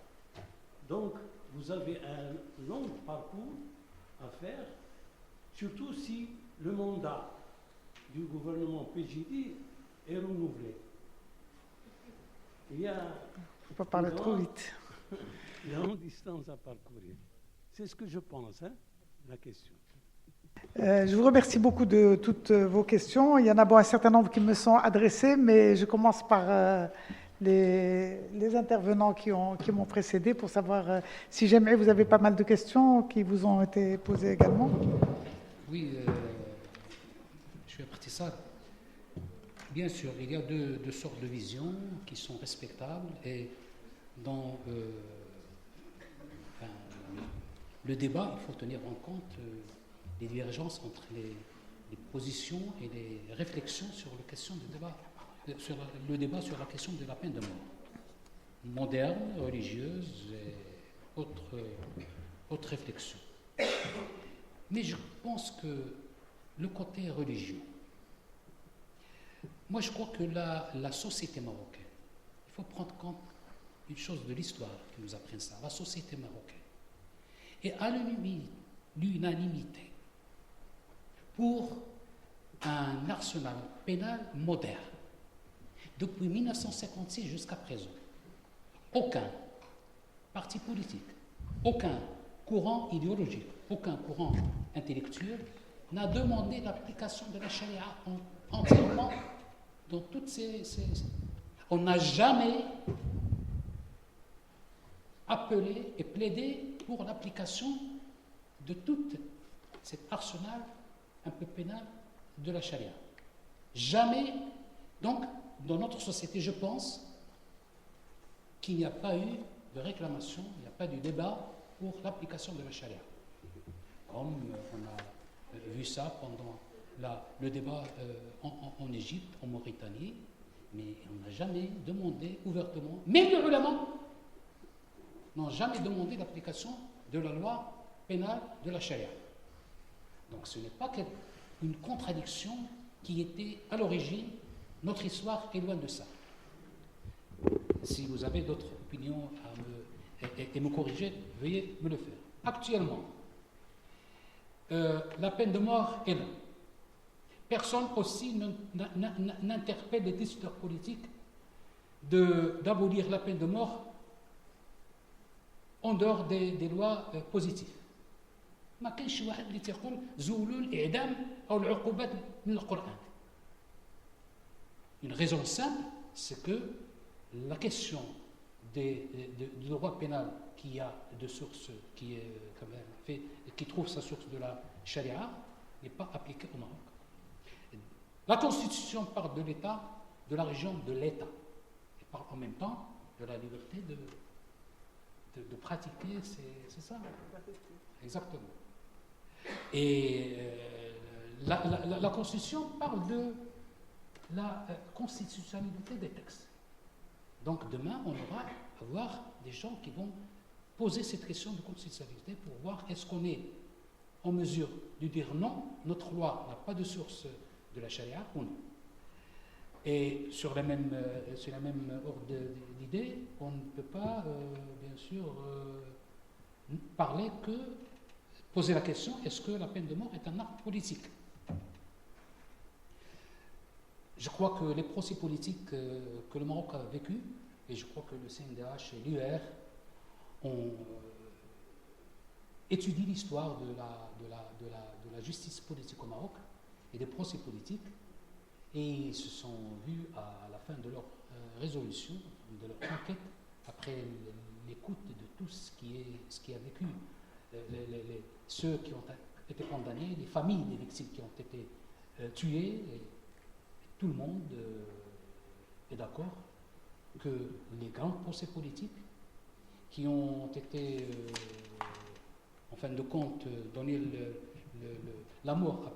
Donc, vous avez un long parcours à faire, surtout si le mandat du gouvernement PJD est renouvelé. Il y a... Il ne faut pas parler trop vite. Il y a une distance à parcourir. C'est ce que je pense, hein, la question. Je vous remercie beaucoup de toutes vos questions. Il y en a un certain nombre qui me sont adressées, mais je commence par les intervenants qui m'ont précédé pour savoir si jamais vous avez pas mal de questions qui vous ont été posées également. Oui, je suis Abtisar. Bien sûr, il y a deux sortes de visions qui sont respectables et dans le débat, il faut tenir en compte les divergences entre les positions et les réflexions sur la question du débat, sur le débat sur la question de la peine de mort, moderne, religieuse et autres réflexions. Mais je pense que le côté religieux, moi je crois que la société marocaine, il faut prendre compte une chose de l'histoire qui nous apprend ça, la société marocaine est à l'unanimité pour un arsenal pénal moderne. Depuis 1956 jusqu'à présent, aucun parti politique, aucun courant idéologique, aucun courant intellectuel n'a demandé l'application de la charia entièrement dans toutes ces... On n'a jamais appelé et plaidé pour l'application de tout cet arsenal un peu pénal de la charia. Jamais, donc, dans notre société, je pense qu'il n'y a pas eu de réclamation, il n'y a pas eu de débat pour l'application de la charia. Comme on a vu ça pendant le débat en Égypte, en Mauritanie, mais on n'a jamais demandé ouvertement, même les ulémas n'ont jamais demandé l'application de la loi pénale de la charia. Donc ce n'est pas une contradiction qui était à l'origine, notre histoire est loin de ça. Si vous avez d'autres opinions et me corriger, veuillez me le faire. Actuellement, la peine de mort est là. Personne aussi n'interpelle les décideurs politiques d'abolir la peine de mort en dehors des lois positives. ما كاينش واحد اللي تيقول زولوا الإعدام أو العقوبات من القرآن. Une raison simple, c'est que la question du droit pénal qui a de source, qui est quand même fait, qui trouve sa source de la charia, n'est pas appliquée au Maroc. La Constitution parle de l'État, de la région de l'État, et parle en même temps de la liberté de pratiquer, c'est ça. Exactement. Et la Constitution parle de la constitutionnalité des textes. Donc demain, on aura à voir des gens qui vont poser cette question de constitutionnalité pour voir est-ce qu'on est en mesure de dire non, notre loi n'a pas de source de la charia ou non. Et sur la même ordre d'idée, on ne peut pas, bien sûr, poser la question, est-ce que la peine de mort est un acte politique? Je crois que les procès politiques que le Maroc a vécu, et je crois que le CNDH et l'UR ont étudié l'histoire de la justice politique au Maroc et des procès politiques, et ils se sont vus à la fin de leur résolution, de leur enquête, après l'écoute de tout ce qui a vécu, ceux qui ont été condamnés, les familles des victimes qui ont été tuées, et tout le monde est d'accord que les grands procès politiques qui ont été, en fin de compte, donné la mort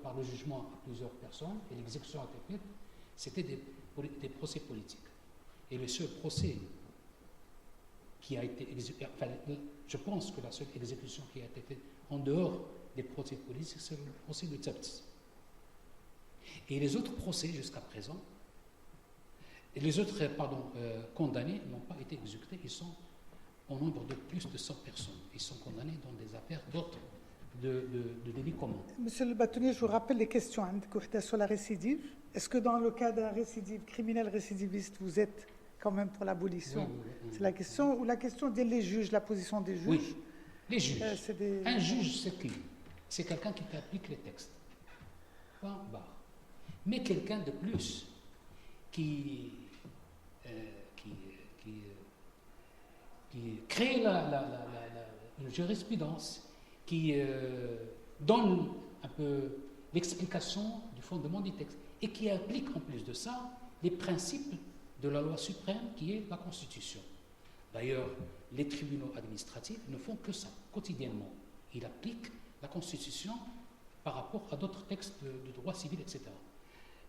par le jugement à plusieurs personnes, et l'exécution a été faite, c'était des procès politiques. Et le seul procès qui a été exécuté, enfin, je pense que la seule exécution qui a été faite en dehors des procès politiques, c'est le procès de Tzabtis. Et les autres procès jusqu'à présent, et les autres condamnés n'ont pas été exécutés, ils sont au nombre de plus de 100 personnes. Ils sont condamnés dans des affaires d'autres de délit commun. Monsieur le bâtonnier, je vous rappelle les questions sur la récidive. Est-ce que dans le cas d'un récidive, criminel récidiviste, vous êtes quand même pour l'abolition? Oui. C'est la question, ou la question des juges, la position des juges? Oui, les juges. Un juge, c'est qui? C'est quelqu'un qui applique les textes. Point barre. Mais quelqu'un de plus qui crée une jurisprudence, qui donne un peu l'explication du fondement du texte et qui applique en plus de ça les principes de la loi suprême qui est la Constitution. D'ailleurs, les tribunaux administratifs ne font que ça quotidiennement. Ils appliquent la Constitution par rapport à d'autres textes de droit civil, etc.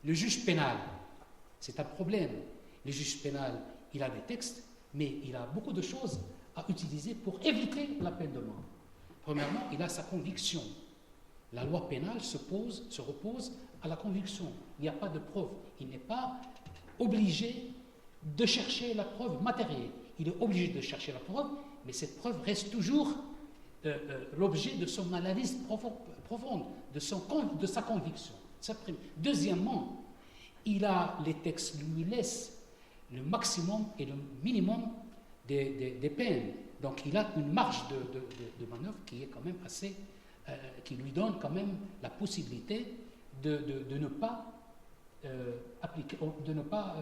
Le juge pénal, c'est un problème. Le juge pénal, il a des textes, mais il a beaucoup de choses à utiliser pour éviter la peine de mort. Premièrement, il a sa conviction. La loi pénale se repose à la conviction. Il n'y a pas de preuve. Il n'est pas obligé de chercher la preuve matérielle. Il est obligé de chercher la preuve, mais cette preuve reste toujours l'objet de son analyse profonde, de sa conviction. Deuxièmement, les textes lui laissent le maximum et le minimum des peines. Donc il a une marge de manœuvre qui est quand même assez, qui lui donne quand même la possibilité de ne pas appliquer, de ne pas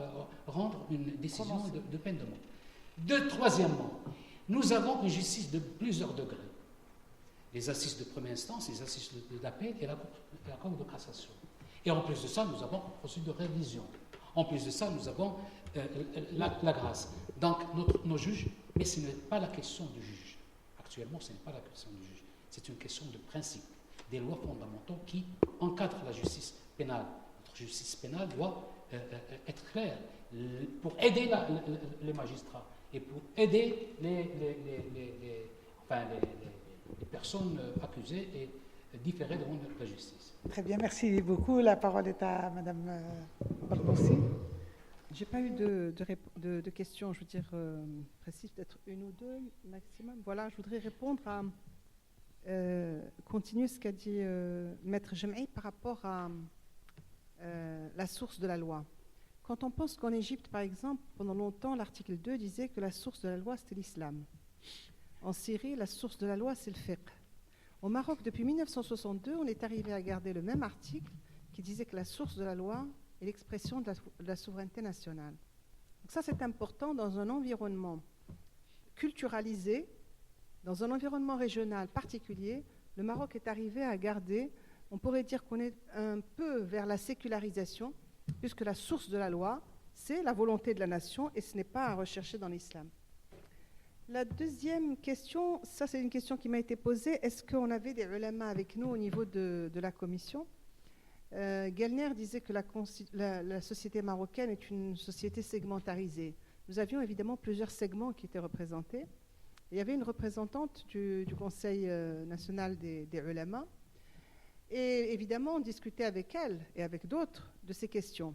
rendre une décision de peine de mort. Troisièmement, nous avons une justice de plusieurs degrés. Les assises de première instance, les assises d'appel et la Cour de cassation. Et en plus de ça, nous avons une procédure de révision. En plus de ça, nous avons la grâce. Donc, nos juges, mais ce n'est pas la question du juge. Actuellement, ce n'est pas la question du juge. C'est une question de principe, des lois fondamentaux qui encadrent la justice pénale. Notre justice pénale doit être claire pour aider les magistrats et pour aider les personnes accusées et différées devant la justice. Très bien, merci beaucoup. La parole est à Madame Barboussi. Je n'ai pas eu de questions, je veux dire, précises, peut-être une ou deux maximum. Voilà, je voudrais répondre à continuer ce qu'a dit Maître Jamaï par rapport à la source de la loi. Quand on pense qu'en Égypte, par exemple, pendant longtemps, l'article 2 disait que la source de la loi, c'était l'islam. En Syrie, la source de la loi, c'est le fiqh. Au Maroc, depuis 1962, on est arrivé à garder le même article qui disait que la source de la loi est l'expression de la souveraineté nationale. Donc ça, c'est important dans un environnement culturalisé, dans un environnement régional particulier. Le Maroc est arrivé à garder, on pourrait dire qu'on est un peu vers la sécularisation, puisque la source de la loi, c'est la volonté de la nation et ce n'est pas à rechercher dans l'islam. La deuxième question, ça c'est une question qui m'a été posée, est-ce qu'on avait des ulama avec nous au niveau de la commission? Gellner disait que la société marocaine est une société segmentarisée. Nous avions évidemment plusieurs segments qui étaient représentés. Il y avait une représentante du Conseil national des ulama et évidemment on discutait avec elle et avec d'autres de ces questions.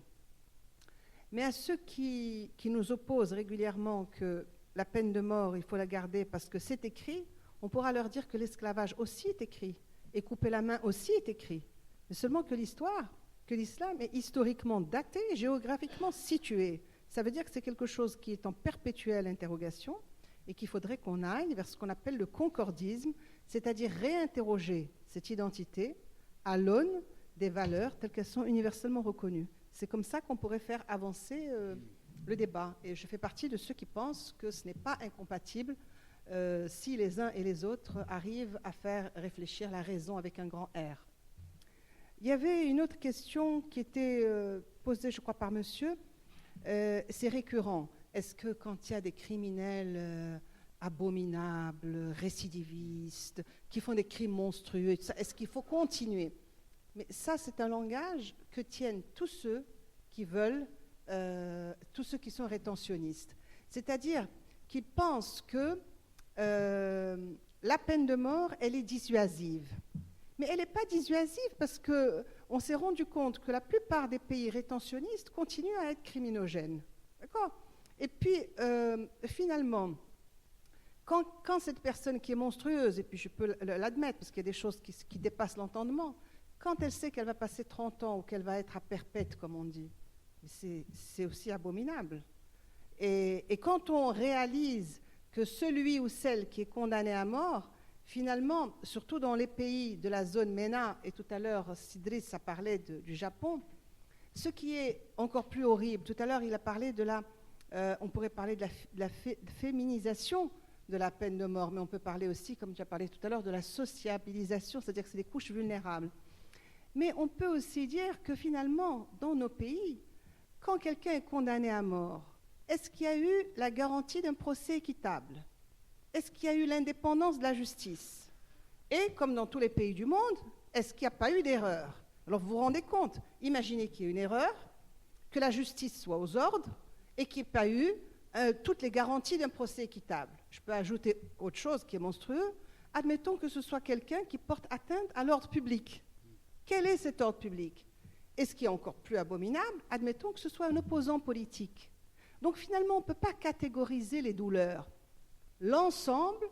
Mais à ceux qui nous opposent régulièrement que la peine de mort, il faut la garder parce que c'est écrit, on pourra leur dire que l'esclavage aussi est écrit, et couper la main aussi est écrit. Mais seulement que l'islam est historiquement daté, géographiquement situé. Ça veut dire que c'est quelque chose qui est en perpétuelle interrogation et qu'il faudrait qu'on aille vers ce qu'on appelle le concordisme, c'est-à-dire réinterroger cette identité à l'aune des valeurs telles qu'elles sont universellement reconnues. C'est comme ça qu'on pourrait faire avancer le débat. Et je fais partie de ceux qui pensent que ce n'est pas incompatible si les uns et les autres arrivent à faire réfléchir la raison avec un grand R. Il y avait une autre question qui était posée, je crois, par monsieur. C'est récurrent. Est-ce que quand il y a des criminels abominables, récidivistes, qui font des crimes monstrueux, est-ce qu'il faut continuer? Mais ça, c'est un langage que tiennent tous ceux qui veulent, tous ceux qui sont rétentionnistes. C'est-à-dire qu'ils pensent que la peine de mort, elle est dissuasive. Mais elle n'est pas dissuasive parce qu'on s'est rendu compte que la plupart des pays rétentionnistes continuent à être criminogènes. D'accord? Et puis, finalement, Quand cette personne qui est monstrueuse, et puis je peux l'admettre, parce qu'il y a des choses qui dépassent l'entendement, quand elle sait qu'elle va passer 30 ans ou qu'elle va être à perpète, comme on dit, c'est aussi abominable. Et quand on réalise que celui ou celle qui est condamné à mort, finalement, surtout dans les pays de la zone MENA, et tout à l'heure Sidris a parlé du Japon, ce qui est encore plus horrible, tout à l'heure il a parlé on pourrait parler de la féminisation de la peine de mort, mais on peut parler aussi, comme tu as parlé tout à l'heure, de la sociabilisation, c'est-à-dire que c'est des couches vulnérables. Mais on peut aussi dire que finalement, dans nos pays, quand quelqu'un est condamné à mort, est-ce qu'il y a eu la garantie d'un procès équitable? Est-ce qu'il y a eu l'indépendance de la justice? Et, comme dans tous les pays du monde, est-ce qu'il n'y a pas eu d'erreur? Alors vous vous rendez compte, imaginez qu'il y ait une erreur, que la justice soit aux ordres et qu'il n'y ait pas eu toutes les garanties d'un procès équitable. Je peux ajouter autre chose qui est monstrueux. Admettons que ce soit quelqu'un qui porte atteinte à l'ordre public. Quel est cet ordre public? Et ce qui est encore plus abominable, admettons que ce soit un opposant politique. Donc finalement, on ne peut pas catégoriser les douleurs. L'ensemble,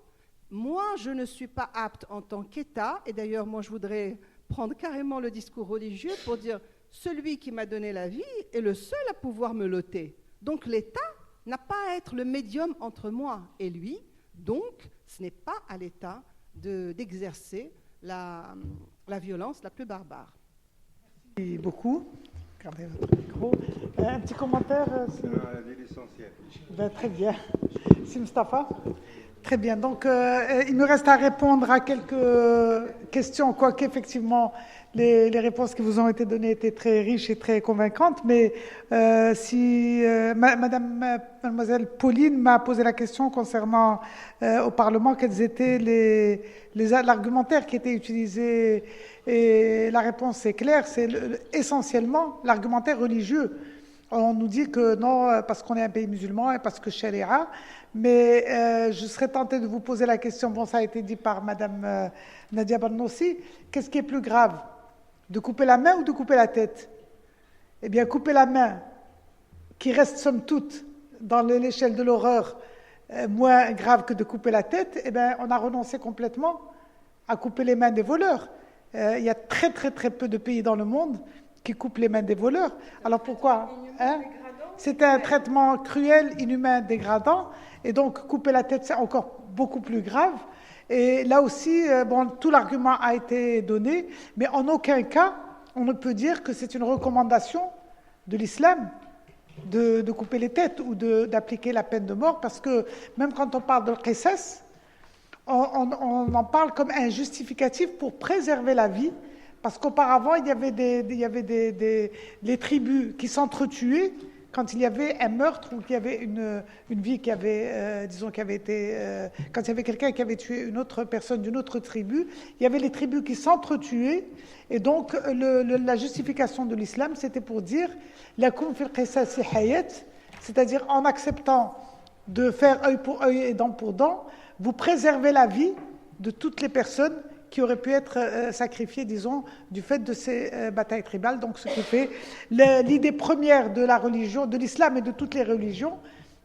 moi, je ne suis pas apte en tant qu'État, et d'ailleurs, moi, je voudrais prendre carrément le discours religieux pour dire celui qui m'a donné la vie est le seul à pouvoir me l'ôter. Donc l'État n'a pas à être le médium entre moi et lui, donc ce n'est pas à l'État d'exercer la violence la plus barbare. Merci beaucoup. Gardez votre micro. Un petit commentaire L'essentiel. Très bien. Si Mustafa. Très bien. Donc, il me reste à répondre à quelques questions, quoique effectivement, les réponses qui vous ont été données étaient très riches et très convaincantes. Mais mademoiselle Pauline m'a posé la question concernant au Parlement quels étaient l'argumentaire qui était utilisé. Et la réponse est claire, c'est essentiellement l'argumentaire religieux. On nous dit que non, parce qu'on est un pays musulman et parce que Sharia, mais je serais tentée de vous poser la question, bon, ça a été dit par Madame Nadia Barnossi, qu'est-ce qui est plus grave, de couper la main ou de couper la tête? Eh bien, couper la main, qui reste somme toute dans l'échelle de l'horreur moins grave que de couper la tête, eh bien, on a renoncé complètement à couper les mains des voleurs. Il y a très très très peu de pays dans le monde qui coupent les mains des voleurs. Alors pourquoi C'était un traitement cruel, inhumain, dégradant, et donc couper la tête, c'est encore beaucoup plus grave. Et là aussi, tout l'argument a été donné, mais en aucun cas, on ne peut dire que c'est une recommandation de l'islam de couper les têtes ou d'appliquer la peine de mort, parce que même quand on parle de l'qisas, on en parle comme un justificatif pour préserver la vie, parce qu'auparavant, il y avait les tribus qui s'entretuaient quand il y avait un meurtre ou qu'il y avait une vie qui avait, quand il y avait quelqu'un qui avait tué une autre personne d'une autre tribu, il y avait les tribus qui s'entretuaient, et donc la justification de l'islam, c'était pour dire lakum fil qisasi hayat, c'est-à-dire en acceptant de faire œil pour œil et dent pour dent, vous préservez la vie de toutes les personnes qui auraient pu être sacrifiées, disons, du fait de ces batailles tribales. Donc, ce qui fait l'idée première de la religion, de l'islam et de toutes les religions,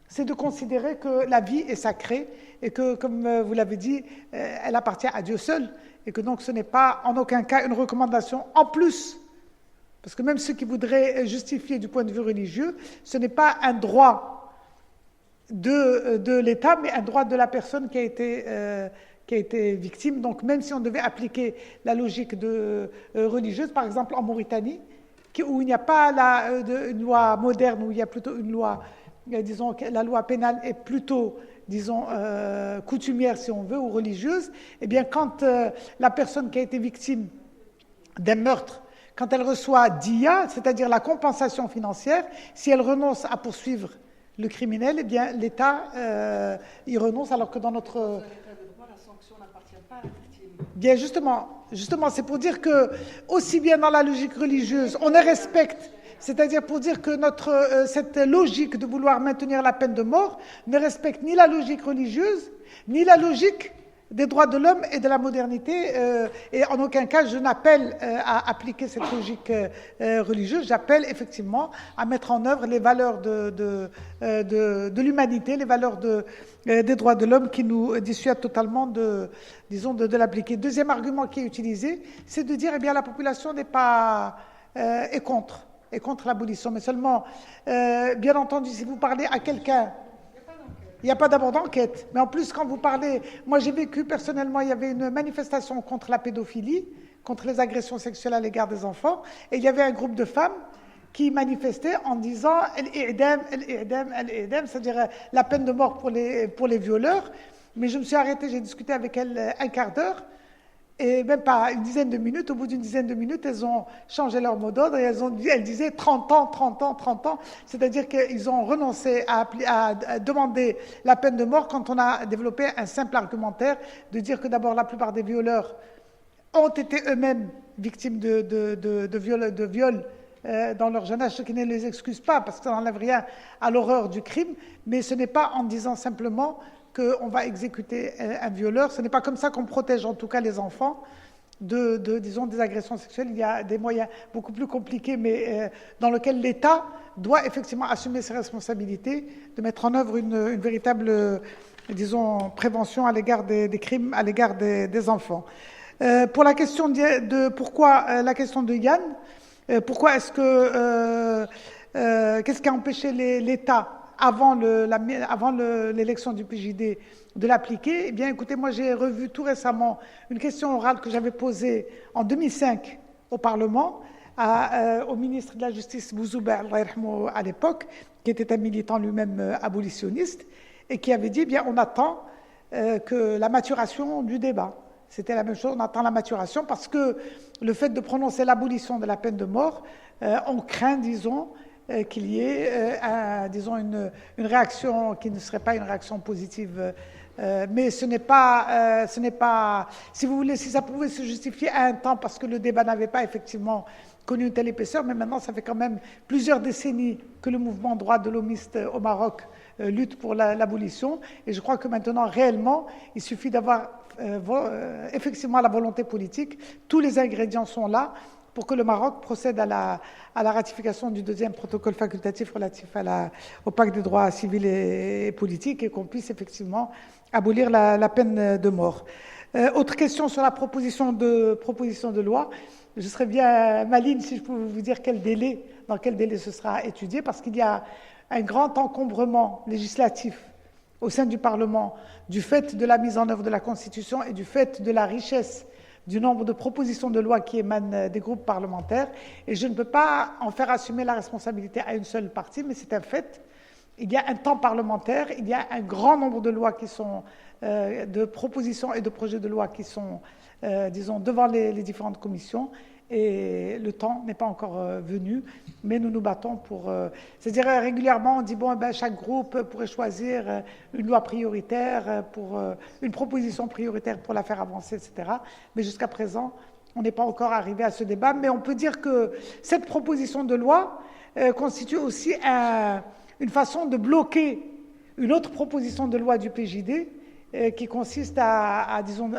c'est de considérer que la vie est sacrée et que, comme vous l'avez dit, elle appartient à Dieu seul, et que donc ce n'est pas en aucun cas une recommandation en plus. Parce que même ceux qui voudraient justifier du point de vue religieux, ce n'est pas un droit de l'État, mais un droit de la personne qui a été victime. Donc même si on devait appliquer la logique religieuse, par exemple en Mauritanie, où il n'y a pas une loi moderne, où il y a plutôt une loi, disons, la loi pénale est plutôt, disons, coutumière si on veut, ou religieuse, eh bien quand la personne qui a été victime d'un meurtre, quand elle reçoit diya, c'est-à-dire la compensation financière, si elle renonce à poursuivre le criminel, eh bien l'État y renonce, alors que dans notre... Dans l'état de droit, la sanction n'appartient pas à la victime. Bien justement, c'est pour dire que, aussi bien dans la logique religieuse, on les respecte, c'est-à-dire pour dire que cette logique de vouloir maintenir la peine de mort ne respecte ni la logique religieuse, ni la logique des droits de l'homme et de la modernité, et en aucun cas je n'appelle à appliquer cette logique religieuse, j'appelle effectivement à mettre en œuvre les valeurs de l'humanité, les valeurs des droits de l'homme qui nous dissuadent totalement de l'appliquer. Deuxième argument qui est utilisé, c'est de dire, eh bien, la population n'est pas est contre l'abolition, mais seulement, bien entendu, si vous parlez à quelqu'un, il n'y a pas d'abord d'enquête. Mais en plus, quand vous parlez... Moi, j'ai vécu personnellement, il y avait une manifestation contre la pédophilie, contre les agressions sexuelles à l'égard des enfants, et il y avait un groupe de femmes qui manifestaient en disant « al-i'dam, al-i'dam, al-i'dam », c'est-à-dire la peine de mort pour les violeurs. Mais je me suis arrêtée, j'ai discuté avec elles un quart d'heure, et même pas une dizaine de minutes. Au bout d'une dizaine de minutes, elles ont changé leur mot d'ordre et elles disaient 30 ans, 30 ans, 30 ans. C'est-à-dire qu'ils ont renoncé à demander la peine de mort quand on a développé un simple argumentaire de dire que d'abord la plupart des violeurs ont été eux-mêmes victimes de viols dans leur jeune âge, ce qui ne les excuse pas parce que ça n'enlève rien à l'horreur du crime, mais ce n'est pas en disant simplement qu'on va exécuter un violeur. Ce n'est pas comme ça qu'on protège en tout cas les enfants disons, des agressions sexuelles. Il y a des moyens beaucoup plus compliqués, mais dans lesquels l'État doit effectivement assumer ses responsabilités, de mettre en œuvre une véritable, disons, prévention à l'égard des crimes, à l'égard des enfants. Pour la question pourquoi la question de Yann, pourquoi est-ce que qu'est-ce qui a empêché l'État avant l'élection du PJD de l'appliquer? Eh bien, écoutez, moi j'ai revu tout récemment une question orale que j'avais posée en 2005 au Parlement au ministre de la Justice Bouzouba à l'époque, qui était un militant lui-même abolitionniste, et qui avait dit, eh bien, on attend que la maturation du débat. C'était la même chose, on attend la maturation parce que le fait de prononcer l'abolition de la peine de mort, on craint, disons, qu'il y ait, disons, une réaction qui ne serait pas une réaction positive. Mais ce n'est pas, si vous voulez, si ça pouvait se justifier à un temps parce que le débat n'avait pas effectivement connu une telle épaisseur, mais maintenant ça fait quand même plusieurs décennies que le mouvement droit de l'homiste au Maroc lutte pour l'abolition, et je crois que maintenant réellement il suffit d'avoir effectivement la volonté politique, tous les ingrédients sont là pour que le Maroc procède à la ratification du deuxième protocole facultatif relatif au pacte des droits civils et politiques, et qu'on puisse effectivement abolir la peine de mort. Autre question sur la proposition de loi. Je serais bien maligne si je pouvais vous dire dans quel délai ce sera étudié, parce qu'il y a un grand encombrement législatif au sein du Parlement du fait de la mise en œuvre de la Constitution et du fait de la richesse du nombre de propositions de loi qui émanent des groupes parlementaires. Et je ne peux pas en faire assumer la responsabilité à une seule partie, mais c'est un fait. Il y a un temps parlementaire, il y a un grand nombre de lois qui sont, de propositions et de projets de loi qui sont, disons, devant les différentes commissions. Et le temps n'est pas encore venu, mais nous nous battons pour... c'est-à-dire régulièrement, on dit, bon, ben, chaque groupe pourrait choisir une loi prioritaire, une proposition prioritaire pour la faire avancer, etc. Mais jusqu'à présent, on n'est pas encore arrivé à ce débat. Mais on peut dire que cette proposition de loi constitue aussi une façon de bloquer une autre proposition de loi du PJD qui consiste à disons,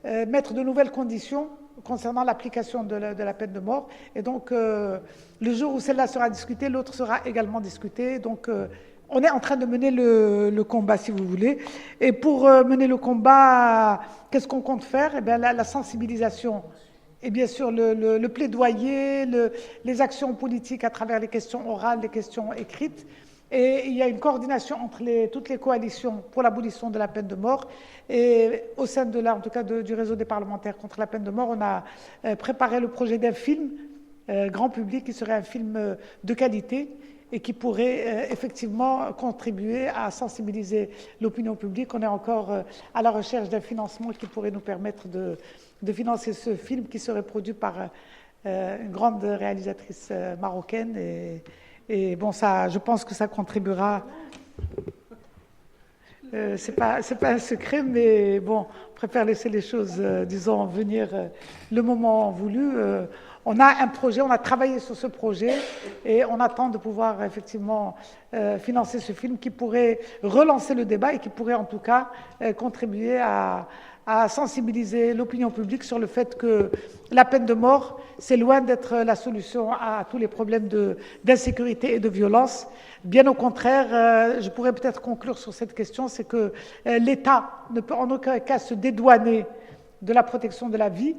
mettre de nouvelles conditions concernant l'application de la peine de mort. Et donc, le jour où celle-là sera discutée, l'autre sera également discutée. Donc, on est en train de mener le combat, si vous voulez. Et pour mener le combat, qu'est-ce qu'on compte faire? Eh bien, la sensibilisation et bien sûr le plaidoyer, les actions politiques à travers les questions orales, les questions écrites. Et il y a une coordination entre toutes les coalitions pour l'abolition de la peine de mort. Et au sein en tout cas du réseau des parlementaires contre la peine de mort, on a préparé le projet d'un film grand public qui serait un film de qualité et qui pourrait effectivement contribuer à sensibiliser l'opinion publique. On est encore à la recherche d'un financement qui pourrait nous permettre de financer ce film qui serait produit par une grande réalisatrice marocaine. Et bon, ça, je pense que ça contribuera. C'est pas un secret, mais bon, on préfère laisser les choses, disons, venir le moment voulu. on a un projet, on a travaillé sur ce projet et on attend de pouvoir effectivement financer ce film qui pourrait relancer le débat et qui pourrait en tout cas contribuer à sensibiliser l'opinion publique sur le fait que la peine de mort, c'est loin d'être la solution à tous les problèmes d'insécurité et de violence. Bien au contraire, je pourrais peut-être conclure sur cette question, c'est que l'État ne peut en aucun cas se dédouaner de la protection de la vie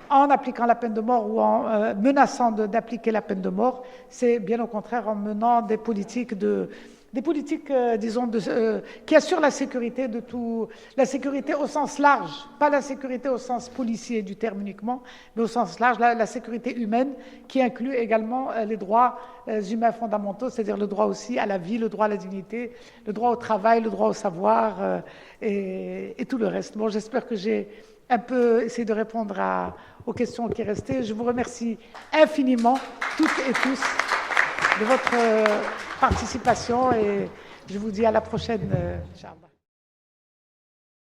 en appliquant la peine de mort ou en menaçant d'appliquer la peine de mort. C'est bien au contraire en menant des politiques disons, qui assurent la sécurité de tout, la sécurité au sens large, pas la sécurité au sens policier du terme uniquement, mais au sens large, la sécurité humaine, qui inclut également les droits humains fondamentaux, c'est-à-dire le droit aussi à la vie, le droit à la dignité, le droit au travail, le droit au savoir et tout le reste. Bon, j'espère que j'ai un peu essayé de répondre aux questions qui restaient. Je vous remercie infiniment, toutes et tous, de votre participation et je vous dis à la prochaine, Inch'Allah.